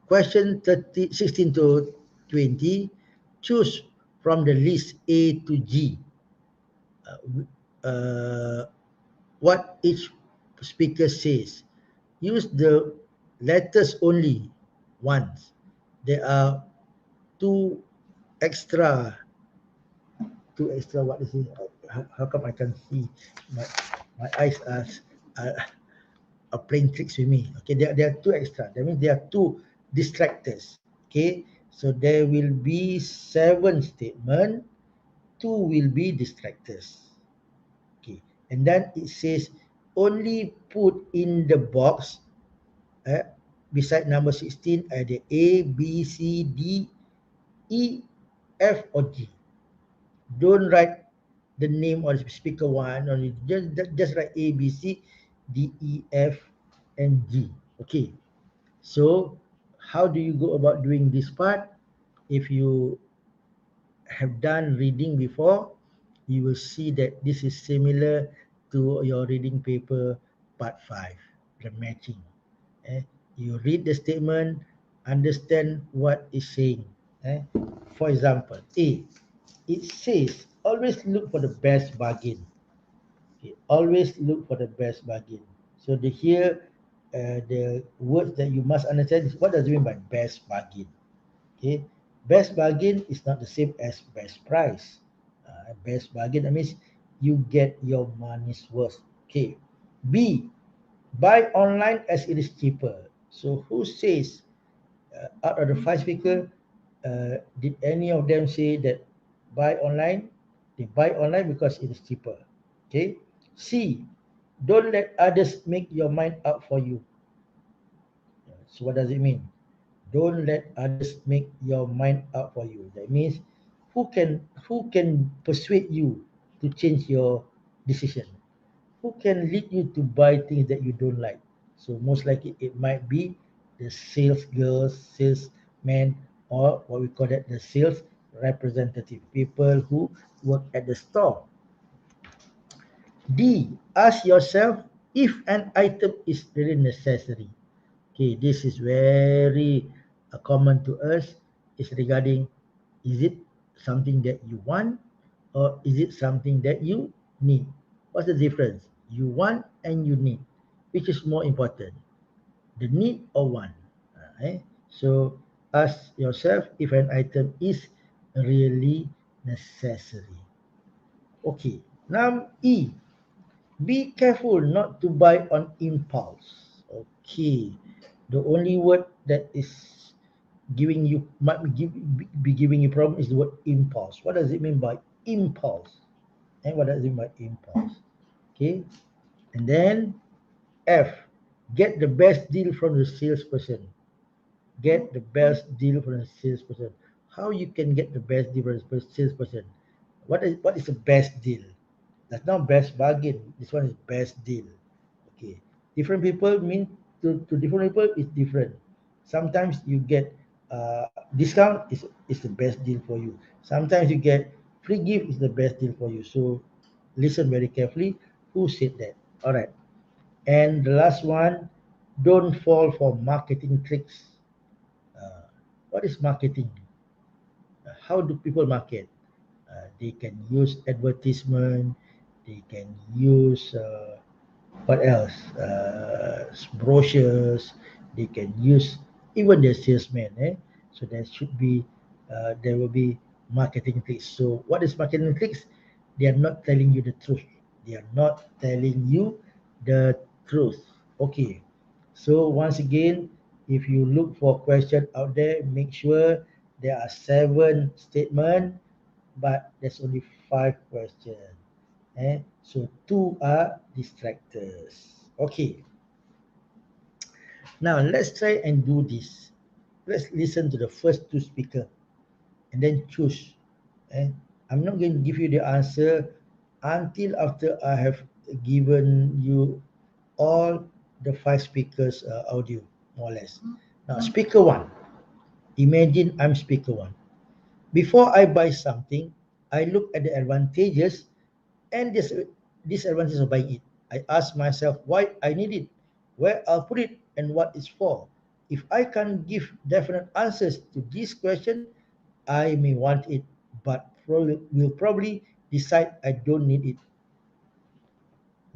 question 16 to 20, choose from the list A to G uh, what each speaker says. Use the letters only once. There are two extra, what is it? How come I can see? My eyes are, are playing tricks with me. Okay, there are two extra. That means there are two distractors. Okay, so there will be 7 statements. 2 will be distractors. Okay, and then it says only put in the box beside number 16 either A, B, C, D, E, F, or G. Don't write the name of the speaker one, only just write A, B, C, D, E, F, and G. Okay. So how do you go about doing this part? If you have done reading before, you will see that this is similar to your reading paper part 5, the matching. Eh? You read the statement, understand what it's saying. Eh? For example, A, it says always look for the best bargain. Okay, always look for the best bargain. So the here, the words that you must understand is what does it mean by best bargain. Okay, best bargain is not the same as best price. Best bargain, that means you get your money's worth. Okay, B, buy online as it is cheaper. So who says out of the 5 speaker, did any of them say that buy online? They buy online because it is cheaper. Okay. C, don't let others make your mind up for you. So what does it mean? Don't let others make your mind up for you. That means who can persuade you to change your decision? Who can lead you to buy things that you don't like? So most likely it might be the sales girls, salesmen, or what we call that the sales representative, people who work at the store. D, ask yourself if an item is really necessary. Okay, this is very common to us. Is regarding, is it something that you want or is it something that you need? What's the difference? You want and you need. Which is more important? The need or want? So ask yourself if an item is really necessary. Okay, now E. Be careful not to buy on impulse. Okay. The only word that is giving you might be giving you problem is the word impulse. What does it mean by impulse? And what does it mean by impulse? Okay. And then F. Get the best deal from the salesperson. Get the best deal from the salesperson. How you can get the best deal from the salesperson? What is the best deal? That's not best bargain. This one is best deal. Okay. Different people mean to different people is different. Sometimes you get discount is the best deal for you. Sometimes you get free gift is the best deal for you. So listen very carefully. Who said that? All right. And the last one, don't fall for marketing tricks. What is marketing? How do people market? They can use advertisement. They can use what else? Brochures. They can use even the salesman. So there will be marketing tricks. So what is marketing tricks? They are not telling you the truth. They are not telling you the truth. Okay. So once again, if you look for question out there, make sure There are 7 statements, but there's only 5 questions. So 2 are distractors. Okay. Now let's try and do this. Let's listen to the first 2 speakers and then choose. I'm not going to give you the answer until after I have given you all the 5 speakers audio, more or less. Now, speaker 1. Imagine I'm speaker 1. Before I buy something, I look at the advantages and disadvantages of buying it. I ask myself why I need it, where I'll put it, and what it's for. If I can't give definite answers to this question, I may want it, but will probably decide I don't need it.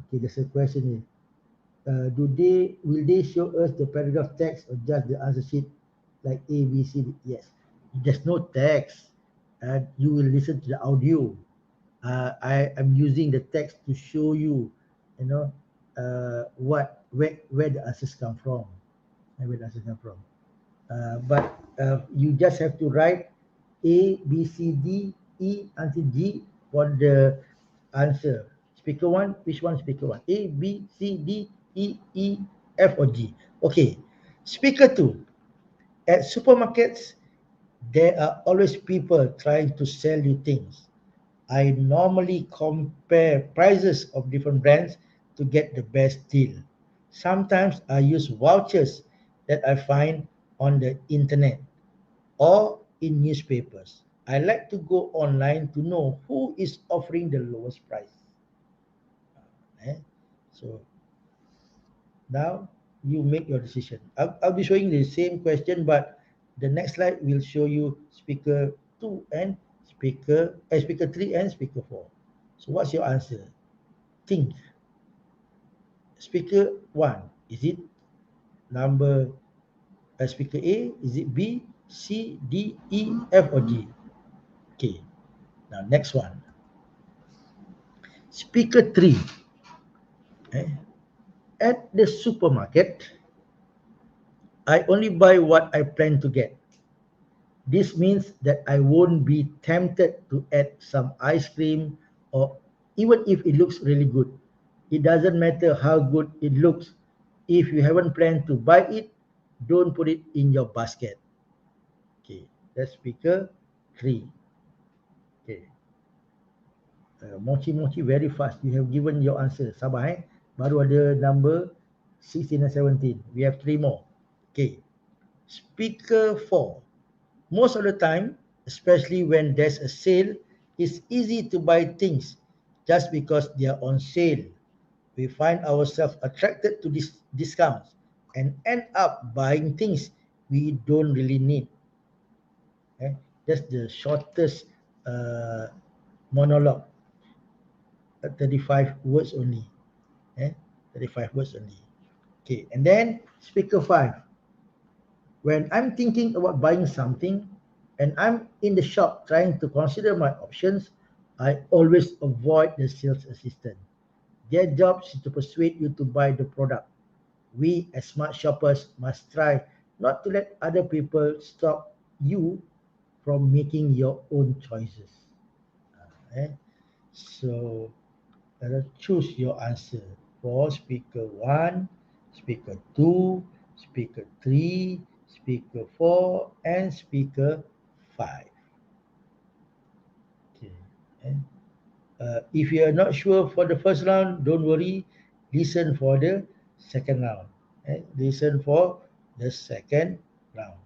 Okay, there's a question here. Will they show us the paragraph text or just the answer sheet like A, B, C, D? Yes. There's no text. You will listen to the audio. I am using the text to show you, you know, where the answers come from, and where the answers come from. But you just have to write A, B, C, D, E until G for the answer. Speaker 1, which one speaker 1? A, B, C, D, E, F or G. Okay. Speaker 2. At supermarkets, there are always people trying to sell you things. I normally compare prices of different brands to get the best deal. Sometimes I use vouchers that I find on the internet or in newspapers. I like to go online to know who is offering the lowest price. So now you make your decision. I'll be showing the same question, but the next slide will show you speaker 2 and speaker 3 and speaker 4. So what's your answer? Think. Speaker 1, is it number speaker A? Is it B, C, D, E, F or G? Okay. Now next one. Speaker 3. At the supermarket, I only buy what I plan to get. This means that I won't be tempted to add some ice cream or even if it looks really good. It doesn't matter how good it looks. If you haven't planned to buy it, don't put it in your basket. Okay, that's speaker 3. Okay. Mochi very fast. You have given your answer. Sabar Baru ada number 16 and 17. We have 3 more. Okay. Speaker 4. Most of the time, especially when there's a sale, it's easy to buy things just because they are on sale. We find ourselves attracted to these discounts and end up buying things we don't really need. That's the shortest monologue, 35 words only. 35 words only. Okay, and then speaker 5. When I'm thinking about buying something and I'm in the shop trying to consider my options, I always avoid the sales assistant. Their job is to persuade you to buy the product. We as smart shoppers must try not to let other people stop you from making your own choices. So choose your answer for speaker 1, speaker 2, speaker 3, speaker 4, and speaker 5. Okay. If you are not sure for the first round, don't worry. Listen for the second round. Listen for the second round.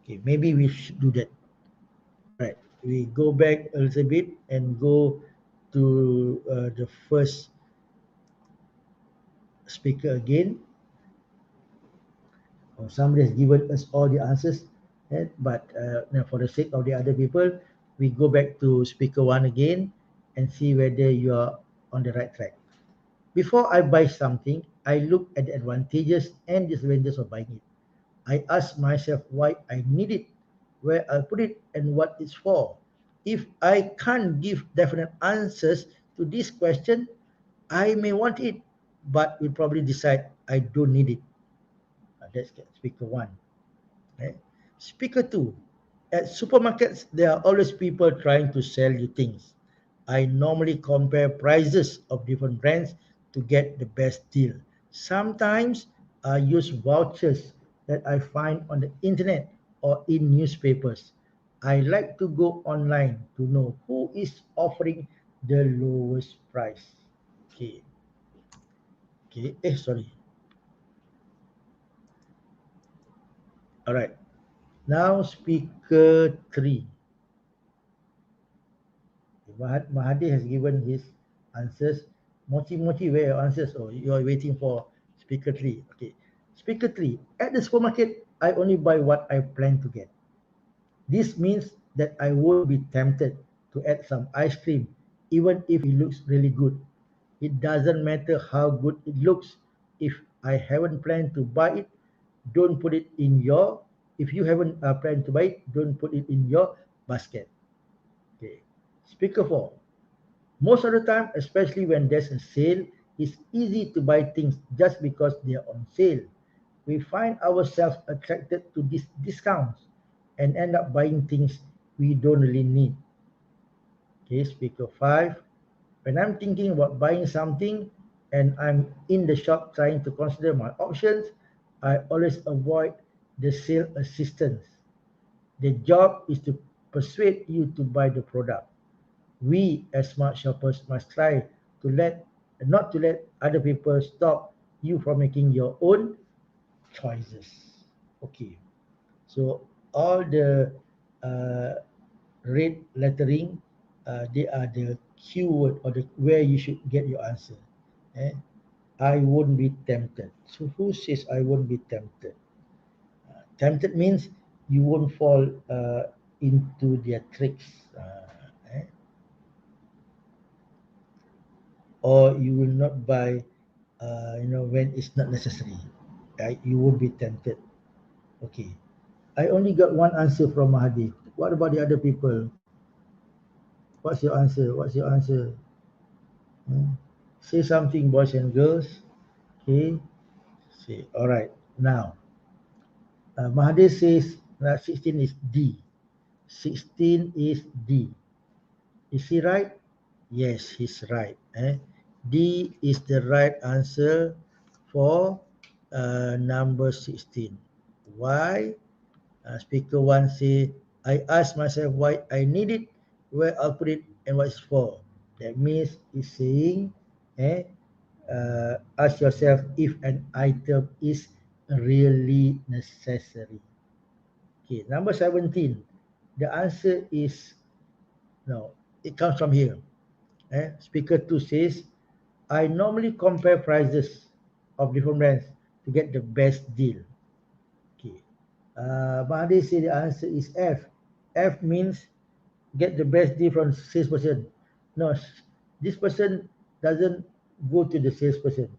Okay, maybe we should do that. All right, we go back a little bit and go to the first speaker again. Somebody has given us all the answers, but now for the sake of the other people, we go back to speaker 1 again and see whether you are on the right track. Before I buy something, I look at the advantages and disadvantages of buying it. I ask myself why I need it, where I'll put it, and what it's for. If I can't give definite answers to this question, I may want it, but will probably decide I don't need it. That's speaker 1. Speaker 2. At supermarkets, there are always people trying to sell you things. I normally compare prices of different brands to get the best deal. Sometimes I use vouchers that I find on the internet or in newspapers. I like to go online to know who is offering the lowest price. Okay, okay, sorry. All right. Now speaker 3. Mahathir has given his answers. Mochi Mochi, where your answers? Oh, you are waiting for speaker 3. Okay. Speaker 3. At the supermarket, I only buy what I plan to get. This means that I won't be tempted to add some ice cream, even if it looks really good. It doesn't matter how good it looks. If I haven't planned to buy it, don't put it in your. If you haven't planned to buy it, don't put it in your basket. Okay. Speaker 4. Most of the time, especially when there's a sale, it's easy to buy things just because they're on sale. We find ourselves attracted to these discounts and end up buying things we don't really need. Okay, speaker 5. When I'm thinking about buying something and I'm in the shop trying to consider my options, I always avoid the sale assistants. The job is to persuade you to buy the product. We as smart shoppers must try to not to let other people stop you from making your own choices. Okay, so all the uh, red lettering, they are the keyword or the where you should get your answer. Eh? I won't be tempted. So who says I won't be tempted? Tempted means you won't fall into their tricks. Eh? Or you will not buy when it's not necessary, right? You won't be tempted. Okay, I only got one answer from Mahathir. What about the other people? What's your answer? Hmm? Say something, boys and girls. Okay, say all right. Now Mahathir says 16 is D. 16 is D. Is he right? Yes, he's right. D is the right answer for number 16. Why? Speaker 1 say, I ask myself why I need it, where I'll put it, and what it's for. That means it's saying, ask yourself if an item is really necessary. Okay, number 17. The answer is no, it comes from here. Speaker 2 says, I normally compare prices of different brands to get the best deal. Okay. Mahdi said the answer is F. F means get the best deal from salesperson. No, this person doesn't go to the salesperson.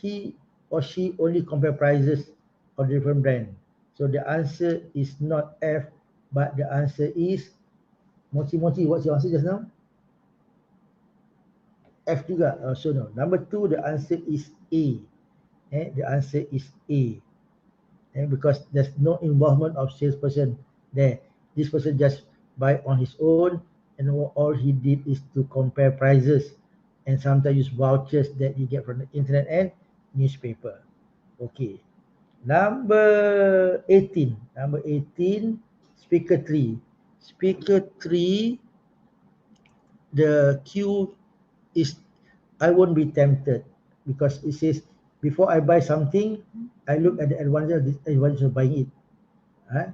He or she only compare prices of different brand. So the answer is not F, but the answer is Mochi Mochi. What's your answer just now? F juga. So no. Number 2, the answer is A. The answer is A. Because there's no involvement of salesperson there. This person just buy on his own, and all he did is to compare prices and sometimes use vouchers that you get from the internet and newspaper. Okay. Number 18. Number 18, speaker 3. Speaker 3, the Q is I won't be tempted because it says before I buy something, I look at the advantage of buying it. Huh?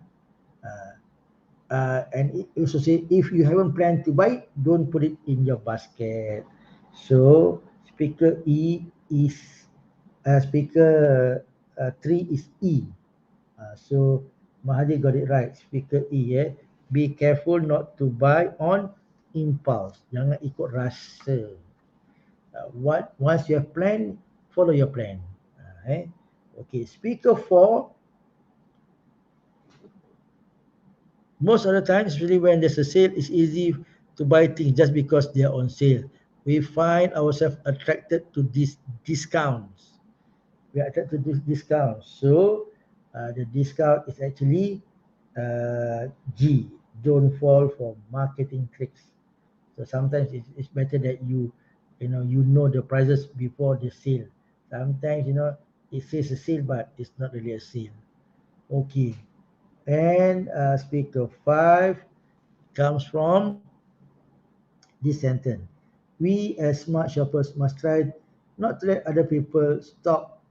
And it also say if you haven't planned to buy it, don't put it in your basket. So speaker E is speaker 3 is E. So Mahathir got it right. Speaker E. Be careful not to buy on impulse. Jangan ikut rasa. Once you have planned, follow your plan. Okay, speaker 4. Most of the time, especially when there's a sale, it's easy to buy things just because they are on sale. We find ourselves attracted to these discounts. We are attracted to these discounts. So the discount is actually G, don't fall for marketing tricks. So sometimes it's better that you know the prices before the sale. Sometimes it says a sale, but it's not really a sale. Okay. And speaker 5 comes from this sentence. We as smart shoppers must try not to let other people stop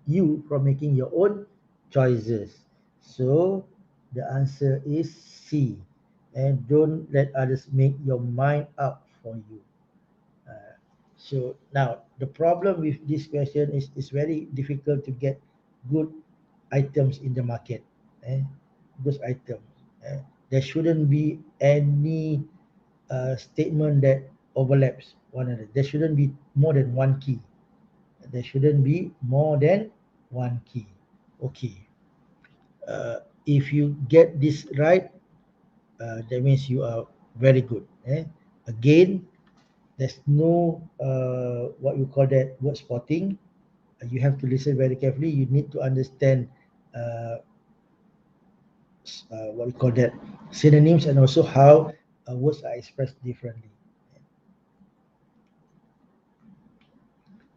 you from making your own choices. So the answer is C. And don't let others make your mind up for you. So now the problem with this question is it's very difficult to get good items in the market. Eh? Those items. There shouldn't be any statement that overlaps one another. There shouldn't be more than one key. There shouldn't be more than one key. Okay. If you get this right, that means you are very good. Again, there's no what you call that word spotting. You have to listen very carefully. You need to understand uh, what we call that synonyms and also how words are expressed differently.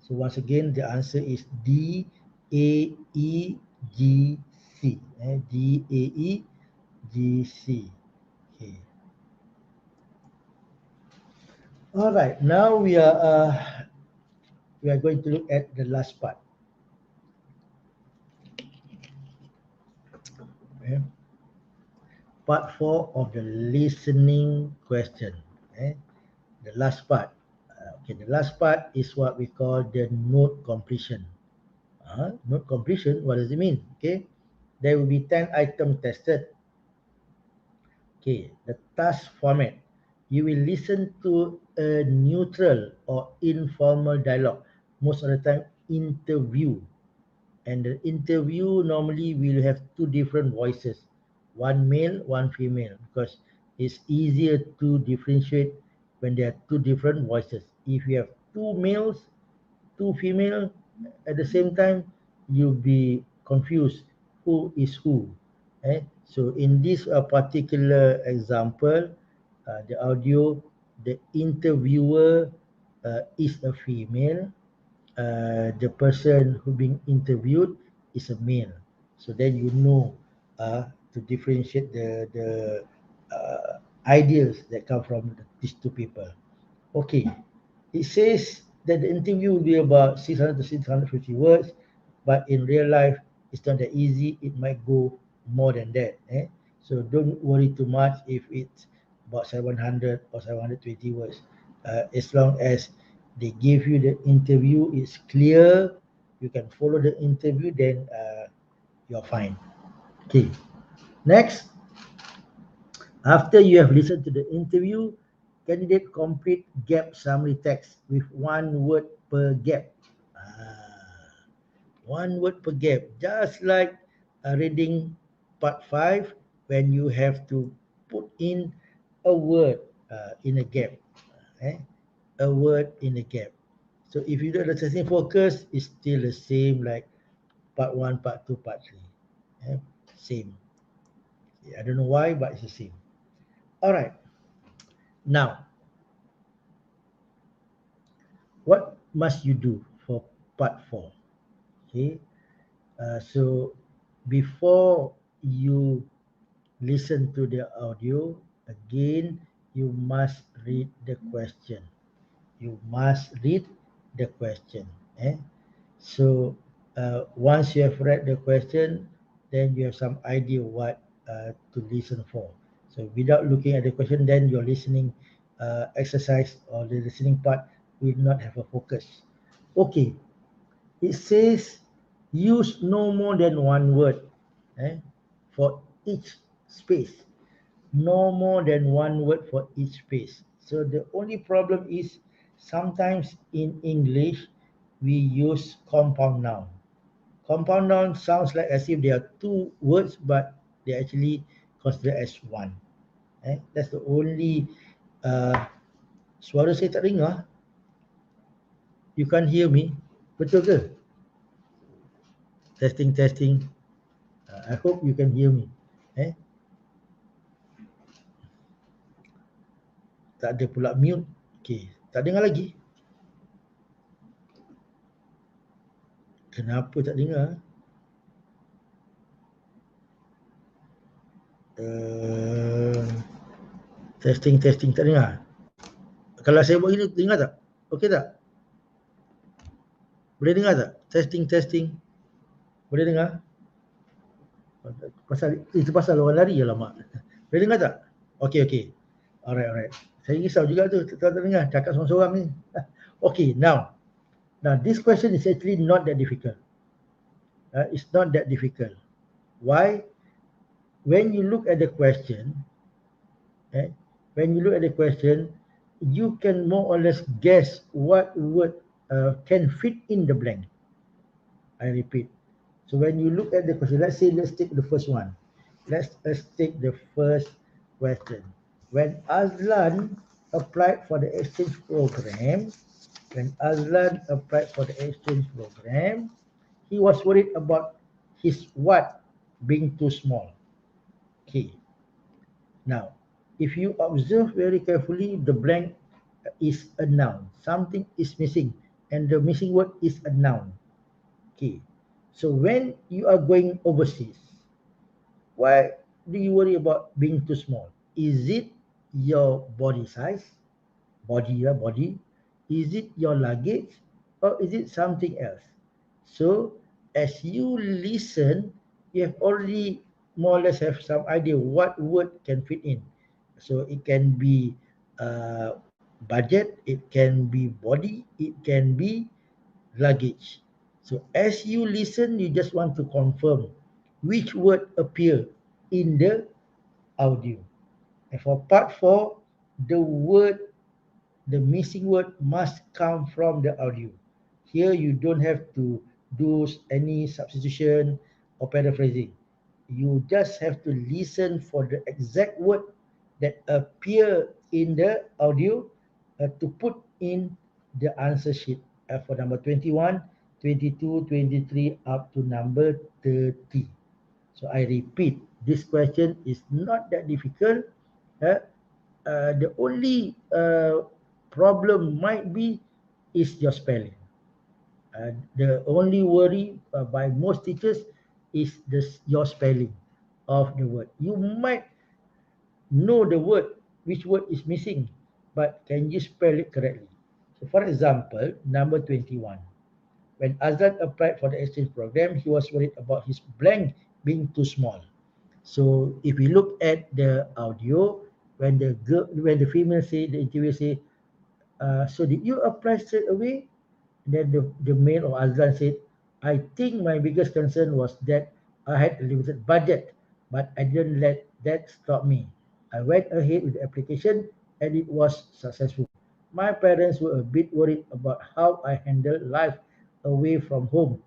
So once again, the answer is D A E G C. D A E G C. Okay. All right. Now we are going to look at the last part. Okay. Part 4 of the listening question. Okay. The last part. Okay, the last part is what we call the note completion. Note completion, what does it mean? Okay, there will be 10 items tested. Okay, the task format. You will listen to a neutral or informal dialogue. Most of the time, interview. And the interview normally will have two different voices, one male, one female, because it's easier to differentiate when there are two different voices. If you have two males, two female at the same time, you'll be confused who is who. So in this particular example, the audio, the interviewer is a female, the person who being interviewed is a male. So then you know to differentiate the ideas that come from these two people. Okay, it says that the interview will be about 600 to 650 words, but in real life, it's not that easy. It might go more than that. So don't worry too much if it's about 700 or 720 words. As long as they give you the interview, it's clear, you can follow the interview, then you're fine. Okay, next. After you have listened to the interview, candidate complete gap summary text with one word per gap. One word per gap, just like reading part 5 when you have to put in a word in a gap. A word in a gap. So if you do the testing focus, it's still the same like part 1, part 2, part 3. Same. I don't know why, but it's the same. All right. Now, what must you do for part 4? Okay. So before you listen to the audio, again, you must read the question. You must read the question. So once you have read the question, then you have some idea what to listen for. So without looking at the question, then your listening exercise or the listening part will not have a focus. Okay, it says use no more than one word for each space. No more than one word for each space. So the only problem is sometimes in English we use compound noun. Compound noun sounds like as if there are two words, but they actually considered as one. That's the only suara saya tak dengar. You can't hear me. Betul ke? Testing, testing. I hope you can hear me. Tak ada pula mute. Okey, tak dengar lagi. Kenapa tak dengar? Testing tak dengar. Kalau saya buat ini dengar tak? Okey tak? Boleh dengar tak? Testing. Boleh dengar? Pasal orang lari alamak. Boleh dengar tak? Okey. Alright. Saya risau juga tu, tak dengar cakap seorang-seorang ni. Okay, now this question is actually not that difficult. It's not that difficult. Why? When you look at the question, you can more or less guess what word can fit in the blank. I repeat. So when you look at the question, let's take the first one. Let's take the first question. When Azlan applied for the exchange program, he was worried about his what being too small. Okay. Now, if you observe very carefully, the blank is a noun. Something is missing, and the missing word is a noun. Okay. So when you are going overseas, why do you worry about being too small? Is it your body size? Body. Is it your luggage? Or is it something else? So as you listen, you have already more or less have some idea what word can fit in. So it can be budget, it can be body, it can be luggage. So as you listen, you just want to confirm which word appear in the audio. And for part 4, the missing word must come from the audio. Here you don't have to do any substitution or paraphrasing. You just have to listen for the exact word that appear in the audio to put in the answer sheet for number 21, 22, 23 up to number 30. So I repeat, this question is not that difficult. The only problem might be is your spelling. The only worry by most teachers is your spelling of the word. You might know the word, which word is missing, but can you spell it correctly? So for example, number 21. When Azlan applied for the exchange program, he was worried about his blank being too small. So if we look at the audio, when the female say, the interviewer say, so did you apply straight away? Then the male or Azlan said, I think my biggest concern was that I had a limited budget, but I didn't let that stop me. I went ahead with the application and it was successful. My parents were a bit worried about how I handled life away from home,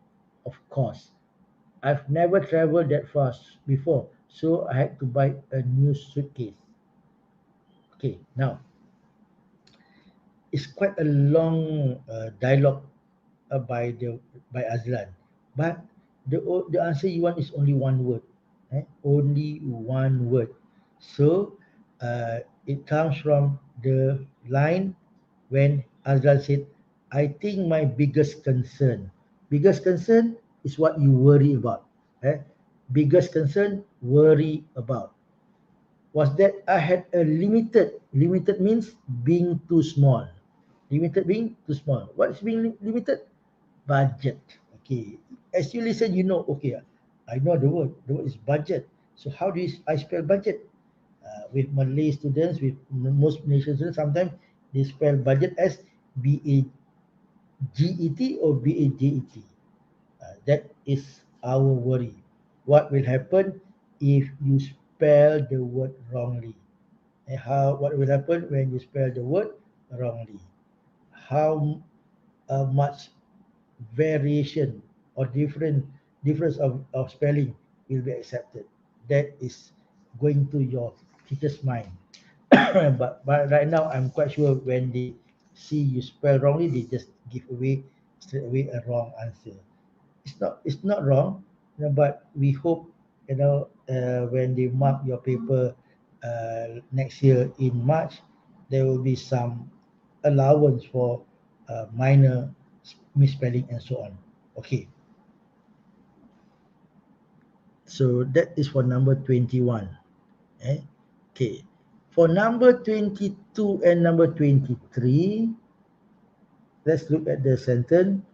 of course. I've never traveled that fast before, so I had to buy a new suitcase. Okay, now it's quite a long dialogue by Azlan, but the answer you want is only one word, only one word. So it comes from the line when Azlan said, "I think my biggest concern is what you worry about." Biggest concern, worry about, was that I had a limited means being too small. Limited being too small. What is being limited? Budget. Okay. As you listen, you know, okay, I know the word. The word is budget. So how do I spell budget? With Malay students, with most Malaysian students, sometimes they spell budget as BAGET or BAJET. That is our worry. What will happen if you spell the word wrongly? And what will happen when you spell the word wrongly? How much variation or difference of spelling will be accepted? That is going to your teacher's mind. but right now I'm quite sure when they see you spell wrongly, they just give away straight away a wrong answer. It's not wrong, but we hope, when they mark your paper next year in March, there will be some allowance for minor misspelling and so on. Okay. So that is for number 21. Okay. For number 22 and number 23, let's look at the sentence.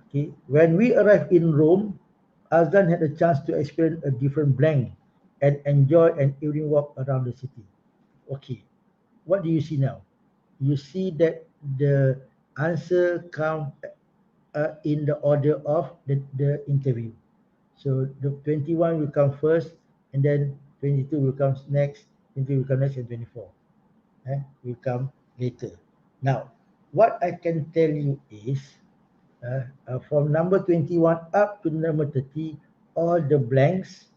Okay. When we arrived in Rome, Azan had a chance to experience a different blank and enjoy an evening walk around the city. Okay. What do you see now? You see that the answer come in the order of the interview. So the 21 will come first, and then 22 will come next, 23 will come next, and 24 will come later. Now, what I can tell you is, from number 21 up to number 30, all the blanks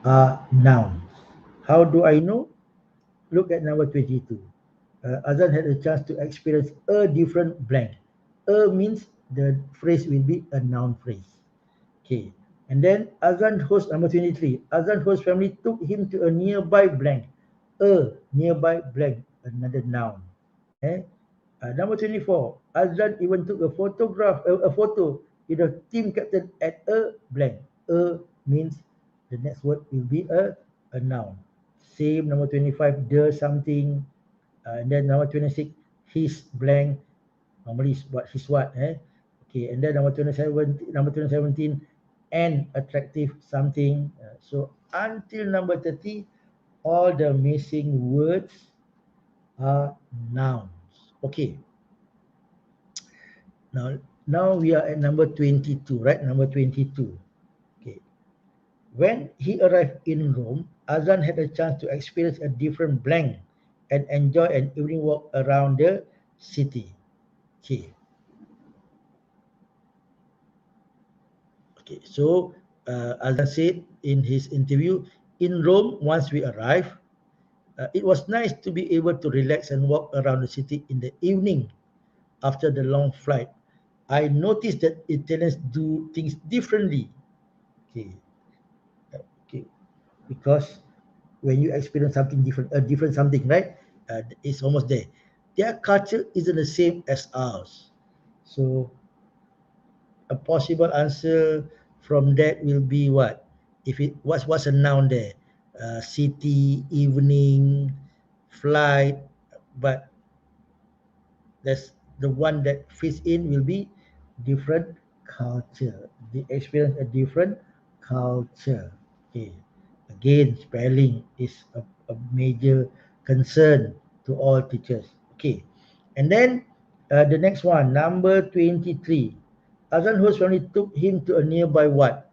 are nouns. How do I know? Look at number 22. Azan had a chance to experience a different blank. A means the phrase will be a noun phrase. Okay. And then Azan host number 23. Azan host family took him to a nearby blank. A nearby blank, another noun. Number 24. Azan even took a photograph, a photo with the team captain at a blank. A means the next word will be a noun. Same number 25, the something. And then number 26, his blank. Normally his what? Okay, and then number 17, an attractive something. So until number 30, all the missing words are nouns. Okay. Now we are at number 22, right? Number 22. Okay. When he arrived in Rome, Azan had a chance to experience a different blank and enjoy an evening walk around the city. Okay. Okay, so Azan said in his interview, in Rome, once we arrived, it was nice to be able to relax and walk around the city in the evening after the long flight. I noticed that Italians do things differently. Okay, okay, because when you experience something different, a different something, right? It's almost there. Their culture isn't the same as ours. So a possible answer from that will be what? If it what's a noun there? City, evening, flight, but that's the one that fits in will be different culture. They experience a different culture. Okay. Again, spelling is a major concern to all teachers. Okay. And then the next one, number 23. Azan host family took him to a nearby what?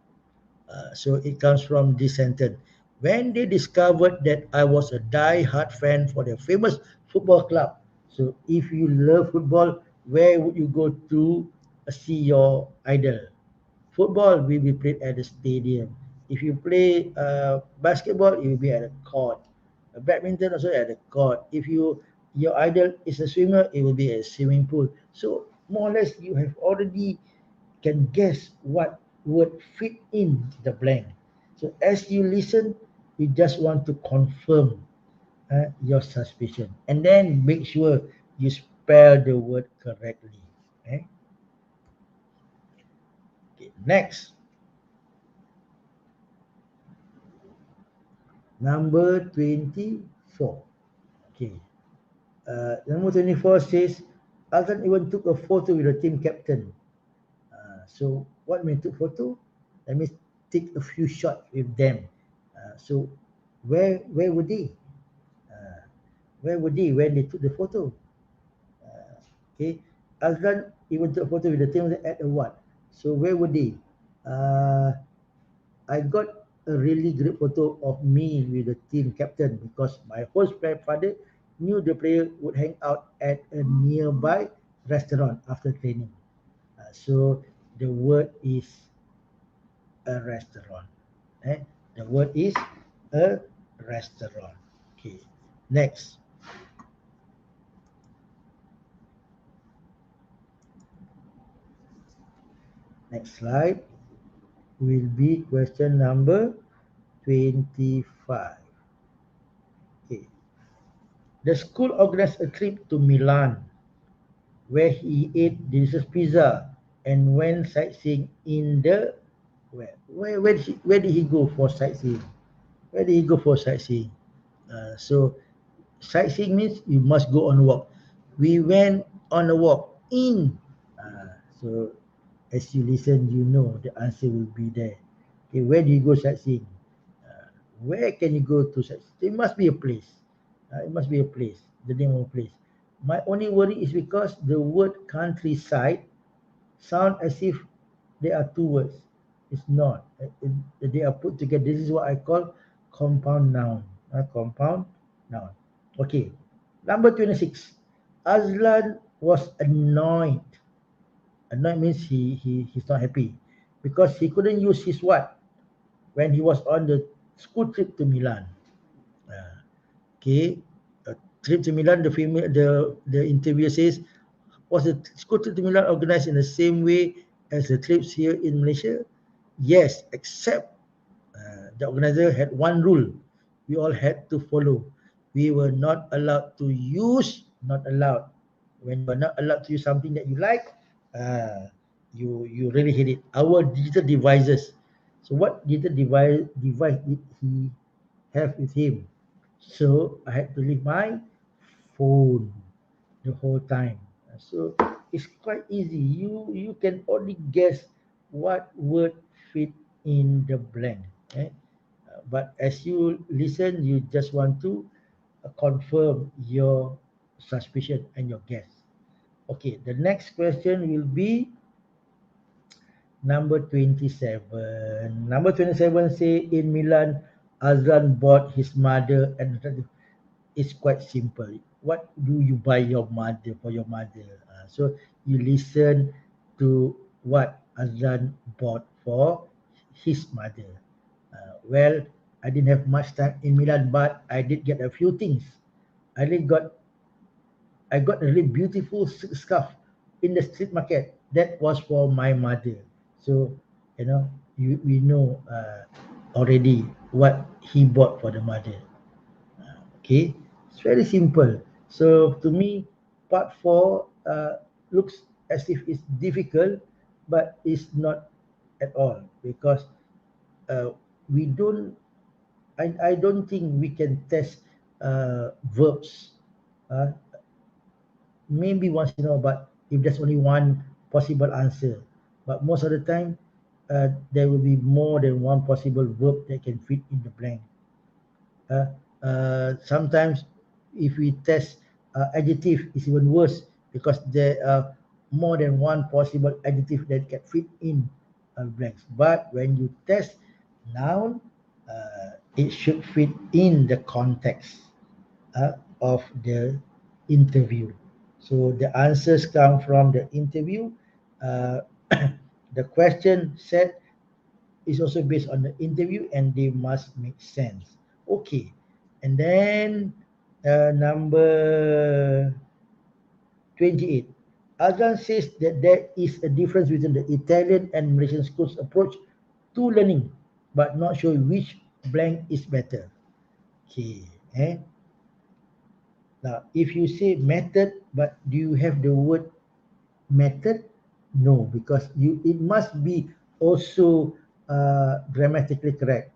So it comes from this sentence. When they discovered that I was a die-hard fan for their famous football club. So if you love football, where would you go to see your idol? Football will be played at the stadium. If you play basketball, it will be at a court. Badminton also at a court. If your idol is a swimmer, it will be a swimming pool. So more or less, you have already can guess what would fit in the blank. So as you listen, you just want to confirm your suspicion, and then make sure you spell the word correctly. Okay. Okay, next. Number 24. Okay. Number 24 says, Alton even took a photo with the team captain. So what means took photo? That means take a few shots with them. So where were they? Uh, where were they when they took the photo? Okay. Azlan even took a photo with the team at a what? So where were they? Uh, I got a really great photo of me with the team captain because my host father knew the player would hang out at a nearby restaurant after training. So the word is a restaurant. The word is a restaurant. Okay. Next. Next slide will be question number 25. Okay. The school organized a trip to Milan where he ate delicious pizza and went sightseeing in the where did he go for sightseeing? Where did he go for sightseeing? So sightseeing means you must go on a walk. We went on a walk in. So as you listen, you know the answer will be there. Okay, where do you go sightseeing? Uh, where can you go to sightseeing? It must be a place. It must be a place. The name of a place. My only worry is because the word countryside sound as if there are two words. It's not. They are put together. This is what I call compound noun. Compound noun. Okay. Number 26. Azlan was annoyed. Annoyed means he's not happy because he couldn't use his what when he was on the school trip to Milan. Uh, okay. A trip to Milan, the interviewer says, was the school trip to Milan organized in the same way as the trips here in Malaysia? Yes, except the organizer had one rule we all had to follow. We were not allowed to use, not allowed. When you are not allowed to use something that you like, uh, you really hate it. Our digital devices. So what digital device did he have with him? So I had to leave my phone the whole time. So it's quite easy. You can only guess what word fit in the blank. Eh? But as you listen, you just want to confirm your suspicion and your guess. Okay, the next question will be number 27. Number 27 say in Milan, Azran bought his mother and it's quite simple. What do you buy your mother for your mother? So you listen to what Azlan bought for his mother. Well, I didn't have much time in Milan, but I did get a few things. I did got I got a really beautiful scarf in the street market. That was for my mother. So we know already what he bought for the mother. Okay, it's very simple. So to me, part four looks as if it's difficult, but it's not at all because uh, we don't. I don't think we can test verbs. Uh, Maybe once in a while, but if there's only one possible answer, but most of the time, there will be more than one possible verb that can fit in the blank. Uh, Sometimes if we test adjective, it's even worse because there are more than one possible adjective that can fit in blanks. But when you test noun, it should fit in the context of the interview. So the answers come from the interview. Uh, the question set is also based on the interview and they must make sense. Okay. And then number 28. Azan says that there is a difference between the Italian and Malaysian schools approach to learning, but not sure which blank is better. Okay. Now, if you say method, but do you have the word method? No, because it must be also grammatically correct.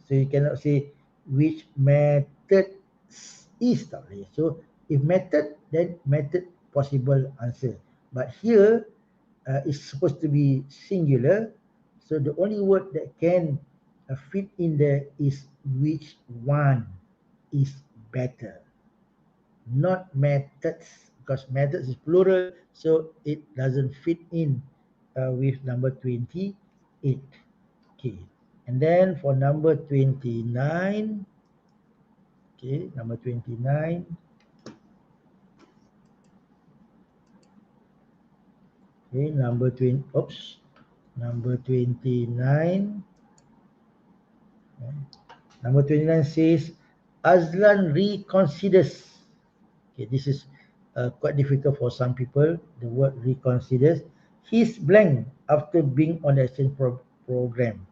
So you cannot say which method is totally. So if method, then method possible answer. But here it's supposed to be singular. So the only word that can fit in there is which one is better, not methods, because methods is plural, so it doesn't fit in with number 28. Okay, and then for number 29, okay, number 29, okay, number 20, oops, number 29, okay. Number 29 says Azlan reconsiders. Okay, this is quite difficult for some people. The word reconsiders. He's blank after being on the exchange program.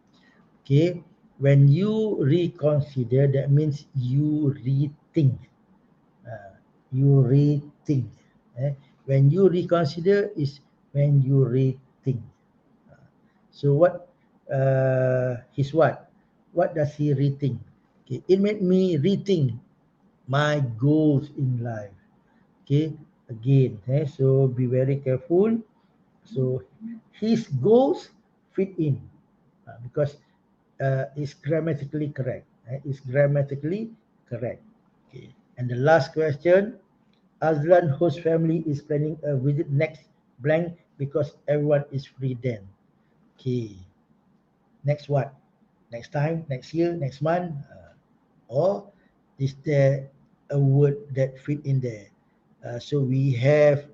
Okay, when you reconsider, that means you rethink. you rethink. When you reconsider is when you rethink. So what his what? What does he rethink? Okay, it made me rethink my goals in life. Okay, again, so be very careful. So his goals fit in because it's grammatically correct. It's grammatically correct. Okay, and the last question, Azlan, whose family is planning a visit next blank because everyone is free then. Okay, next what? Next time, next year, next month, or is there a word that fit in there? So we have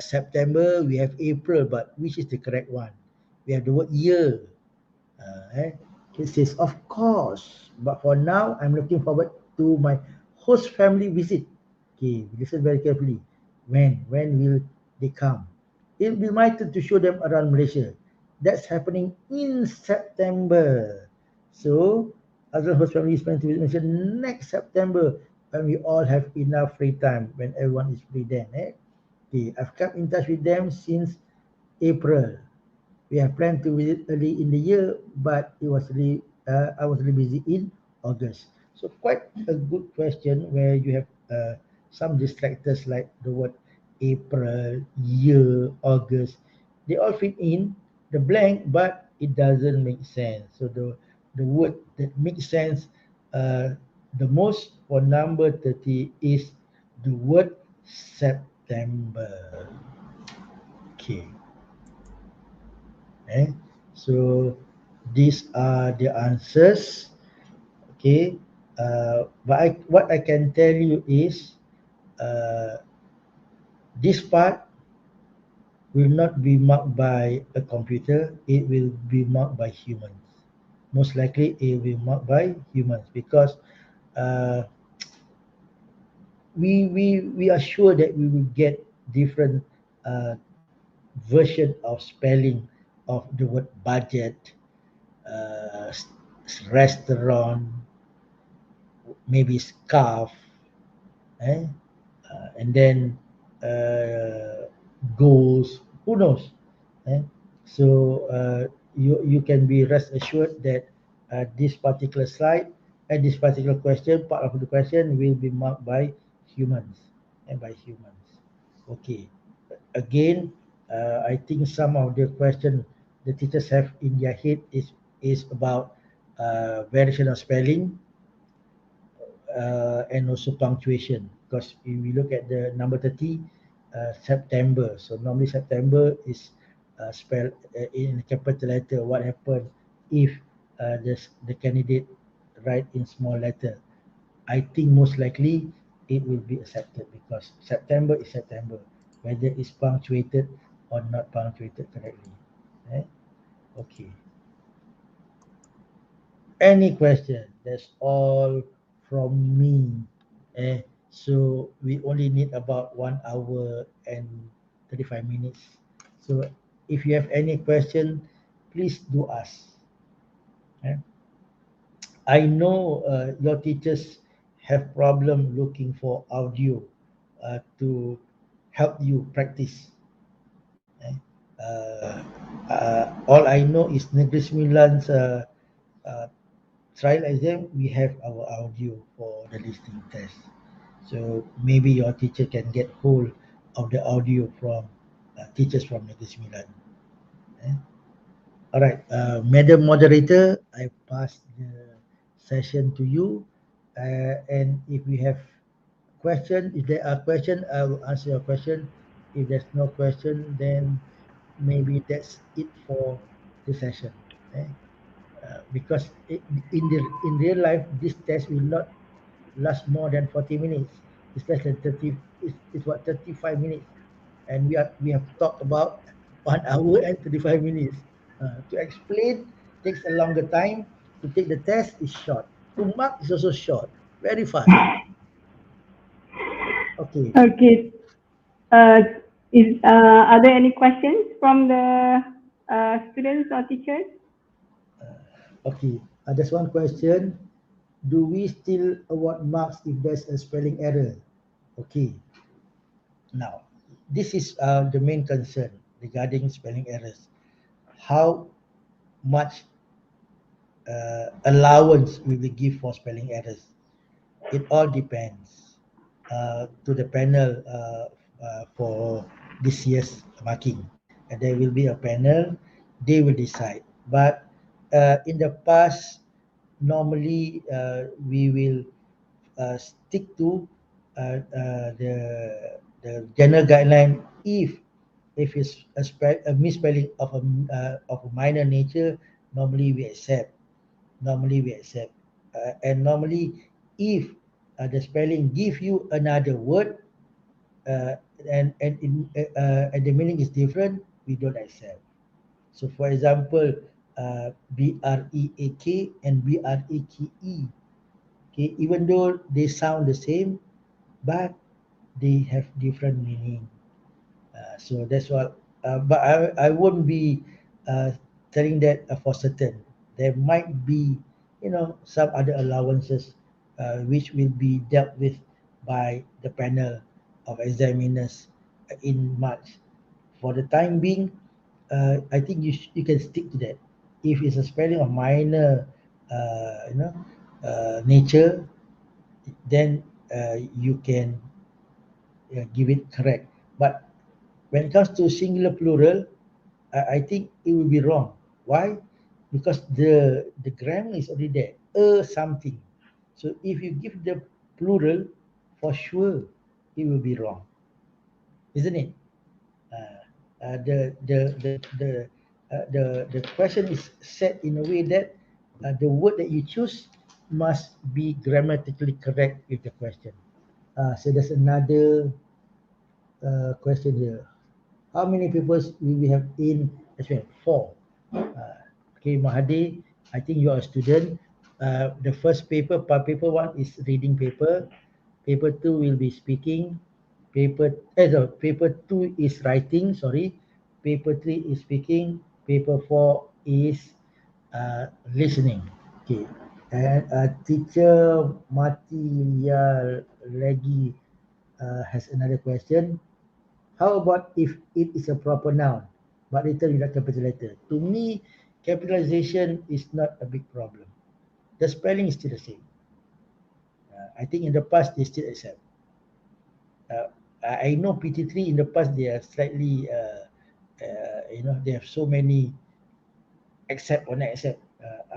September, we have April, but which is the correct one? We have the word year. It says, of course, but for now, I'm looking forward to my host family visit. Okay, listen very carefully. When will they come? It'll be my turn to show them around Malaysia. That's happening in September. So, Azlan host family is planning to visit Malaysia next September when we all have enough free time, when everyone is free then. Okay, I've kept in touch with them since April. We have planned to visit early in the year, but I was really busy in August. So quite a good question where you have some distractors like the word April, year, August. They all fit in the blank, but it doesn't make sense. So the word that makes sense the most for number 30 is the word September. Okay. Eh? So these are the answers. Okay. But what I can tell you is uh, this part will not be marked by a computer. It will be marked by humans. Most likely, it will be marked by humans because uh, we are sure that we will get different uh, version of spelling of the word budget, restaurant, maybe scarf, eh? And then goals. Who knows? Eh? So you can be rest assured that this particular slide and this particular question, part of the question, will be marked by humans and by humans. Okay. Again, I think some of the question the teachers have in their head is about variation of spelling and also punctuation, because if we look at the number 30, September, so normally September is spelled in a capital letter. What happens if the candidate write in small letter? I think most likely it will be accepted because September is September, whether it's punctuated or not punctuated correctly. Eh? Okay. Any question? That's all from me. So we only need about 1 hour and 35 minutes. So if you have any question, please do ask. Eh? I know your teachers have problem looking for audio to help you practice. Eh? All I know is Negeri Sembilan's uh, trial exam, we have our audio for the listening test. So maybe your teacher can get hold of the audio from teachers from Negeri Sembilan. Eh? All right, Madam Moderator, I pass the session to you. And if we have question, if there are question, I will answer your question. If there's no question, then maybe that's it for the session. Eh? Because in real life, this test will not last more than 40 minutes. It's less than 30. It's what 35 minutes, and we have talked about 1 hour and 35 minutes. To explain takes a longer time. To take the test is short. To mark is also short. Very fast. Okay. Okay. Uh, are there any questions from the students or teachers? Okay. There's one question. Do we still award marks if there's a spelling error? Okay. Now, this is the main concern regarding spelling errors. How much allowance we will give for spelling errors? It all depends to the panel for this year's marking. And there will be a panel, they will decide. But in the past, normally we will stick to the general guideline if it's a misspelling of a minor nature, normally we accept. Normally we accept. And normally, if the spelling give you another word uh, and the meaning is different, we don't accept. So, for example, break and brake. Okay, even though they sound the same, but they have different meaning. So that's what. But I won't be uh, telling that for certain. There might be, some other allowances which will be dealt with by the panel of examiners in March. For the time being, I think you can stick to that. If it's a spelling of minor, nature, then you can give it correct. But when it comes to singular plural, I think it will be wrong. Why? Because the grammar is already there. A something. So if you give the plural, for sure it will be wrong, isn't it? Uh, the question is set in a way that the word that you choose must be grammatically correct with the question. So there's another question here. How many people will we have in SPM? Four. Okay, Mahathir, I think you are a student. The first paper, paper one is reading paper. Paper two will be speaking. Paper two is writing. Sorry. Paper three is speaking. Paper four is listening. Okay. And teacher Matia lagi has another question. How about if it is a proper noun, but written without capital letter? To me, capitalization is not a big problem. The spelling is still the same. I think in the past they still accept. Uh, I know PT3 in the past they are slightly, they have so many accept or not accept.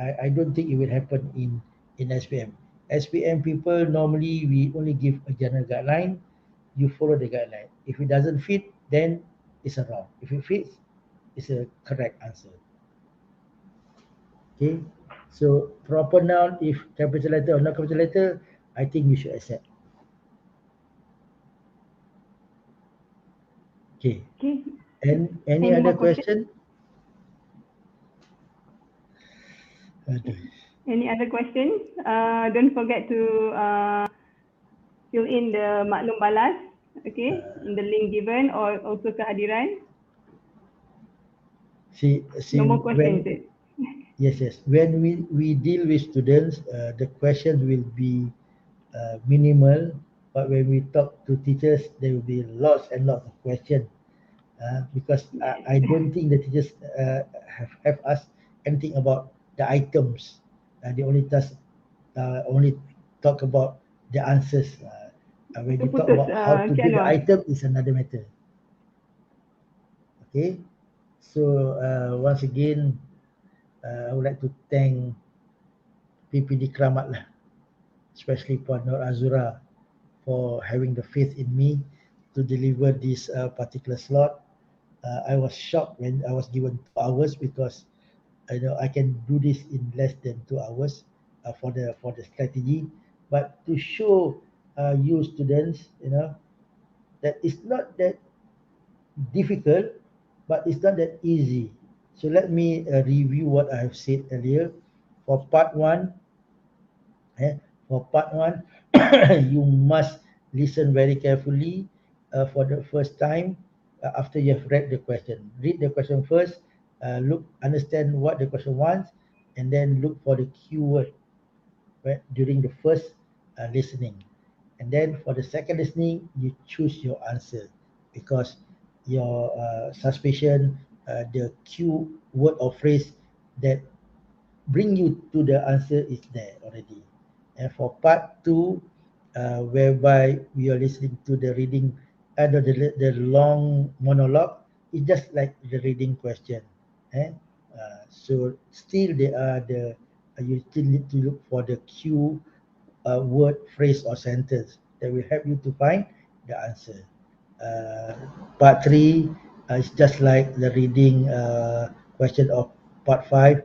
I don't think it will happen in SPM. SPM people normally we only give a general guideline. You follow the guideline. If it doesn't fit, then it's a wrong. If it fits, it's a correct answer. Okay. So proper noun, if capital letter or not capital letter, I think you should accept. Okay. Okay. And any Any other more questions? question? Aduh. Any other questions? Don't forget to fill in the maklum balas, okay, in the link given or also kehadiran. See No more questions. when yes. When we deal with students, the questions will be minimal, but when we talk to teachers, there will be lots and lots of questions. Because Yes. I don't think the teachers have asked anything about the items. They only talk about the answers. When you talk Terputus about how to Encik do the Anwar. item is another matter. Okay, so once again, I would like to thank PPD Keramat lah, especially Puan Nur Azura for having the faith in me to deliver this particular slot. I was shocked when I was given 2 hours because I know I can do this in less than 2 hours for the strategy. But to show you students, that it's not that difficult, but it's not that easy. So let me review what I have said earlier. For part one, eh, for part one, you must listen very carefully for the first time after you have read the question. Read the question first, understand what the question wants, and then look for the keyword, right, during the first listening. And then for the second listening, you choose your answer because your suspicion, the cue word or phrase that bring you to the answer is there already. And for part two, whereby we are listening to the reading, the long monologue, it's just like the reading question. Eh? So still there are you still need to look for the cue word, phrase, or sentence that will help you to find the answer. Uh, Part three is just like the reading question of part five,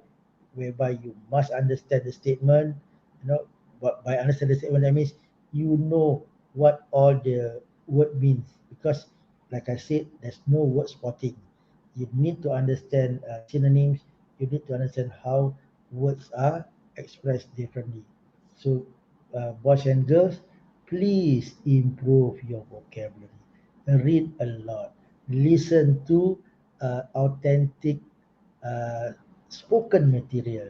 whereby you must understand the statement. You know, but by understand the statement, that means you know what all the word means. Because, like I said, there's no word spotting. You need to understand synonyms. You need to understand how words are expressed differently. So, boys and girls, please improve your vocabulary. Read a lot. Listen to authentic uh, spoken material.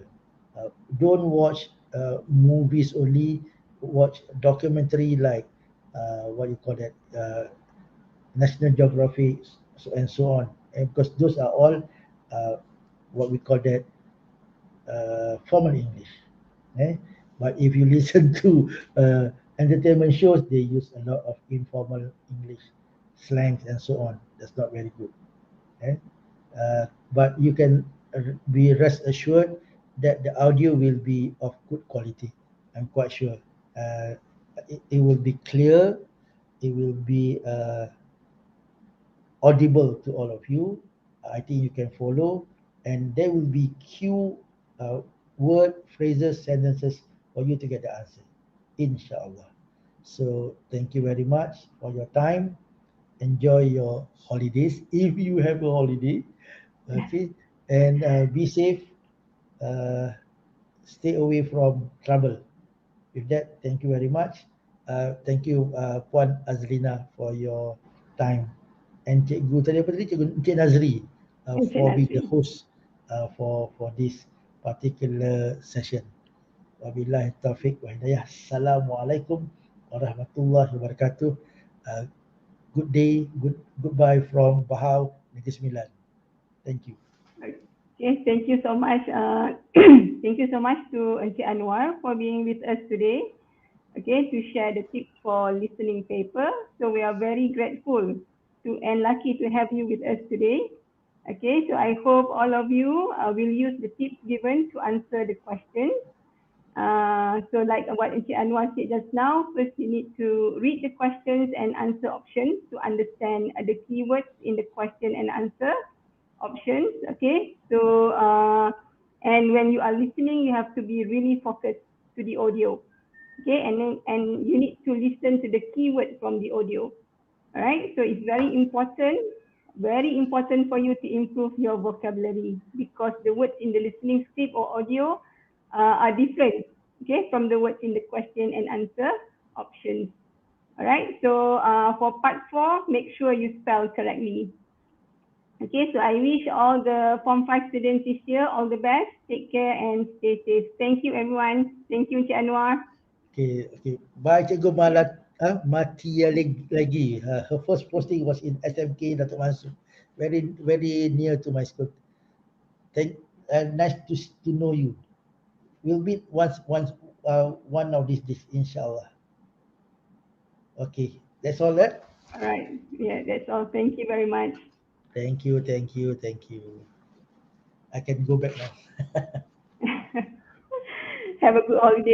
Don't watch movies only. Watch documentary like what you call that, National Geography, and so on. And because those are all uh, what we call that formal English. Eh? But if you listen to entertainment shows, they use a lot of informal English slangs and so on. That's not very good. Eh? But you can be rest assured that the audio will be of good quality. I'm quite sure. Uh, it will be clear. It will be audible to all of you. I think you can follow, and there will be cue uh, word, phrases, sentences for you to get the answer, inshallah. So thank you very much for your time. Enjoy your holidays if you have a holiday, okay, and be safe. Uh, Stay away from trouble. With that, thank you very much. Thank you, Puan Azlina, for your time. And Cikgu tadi apa tadi? Encik Nazri Encik for being the Nazri. host for this particular session. Wabillahi taufiq wa hidayah. Assalamualaikum warahmatullahi wabarakatuh. Uh, Good day, goodbye from Bahau Negeri Sembilan. Thank you. Okay, thank you so much. Thank you so much to Encik Anwar for being with us today. Okay, to share the tips for listening paper. So we are very grateful to and lucky to have you with us today. Okay, so I hope all of you will use the tips given to answer the questions. So like what Encik Anwar said just now, first you need to read the questions and answer options to understand the keywords in the question and answer options. Okay, so and when you are listening, you have to be really focused to the audio. Okay, and you need to listen to the keyword from the audio. All right, so it's very important for you to improve your vocabulary because the words in the listening script or audio are different, okay, from the words in the question and answer options. All right, so for part four, make sure you spell correctly. Okay, so I wish all the Form 5 students this year all the best. Take care and stay safe. Thank you, everyone. Thank you, Encik Anwar. Okay, okay. Bye, Cikgu Malat. Matia lagi. Her first posting was in SMK Datuk Mansur, very near to my school. Thank, nice to know you. We'll meet once one of these days, inshallah. Okay, that's all that. All right. Yeah, that's all. Thank you very much. Thank you, thank you, thank you. I can go back now. Have a good holiday.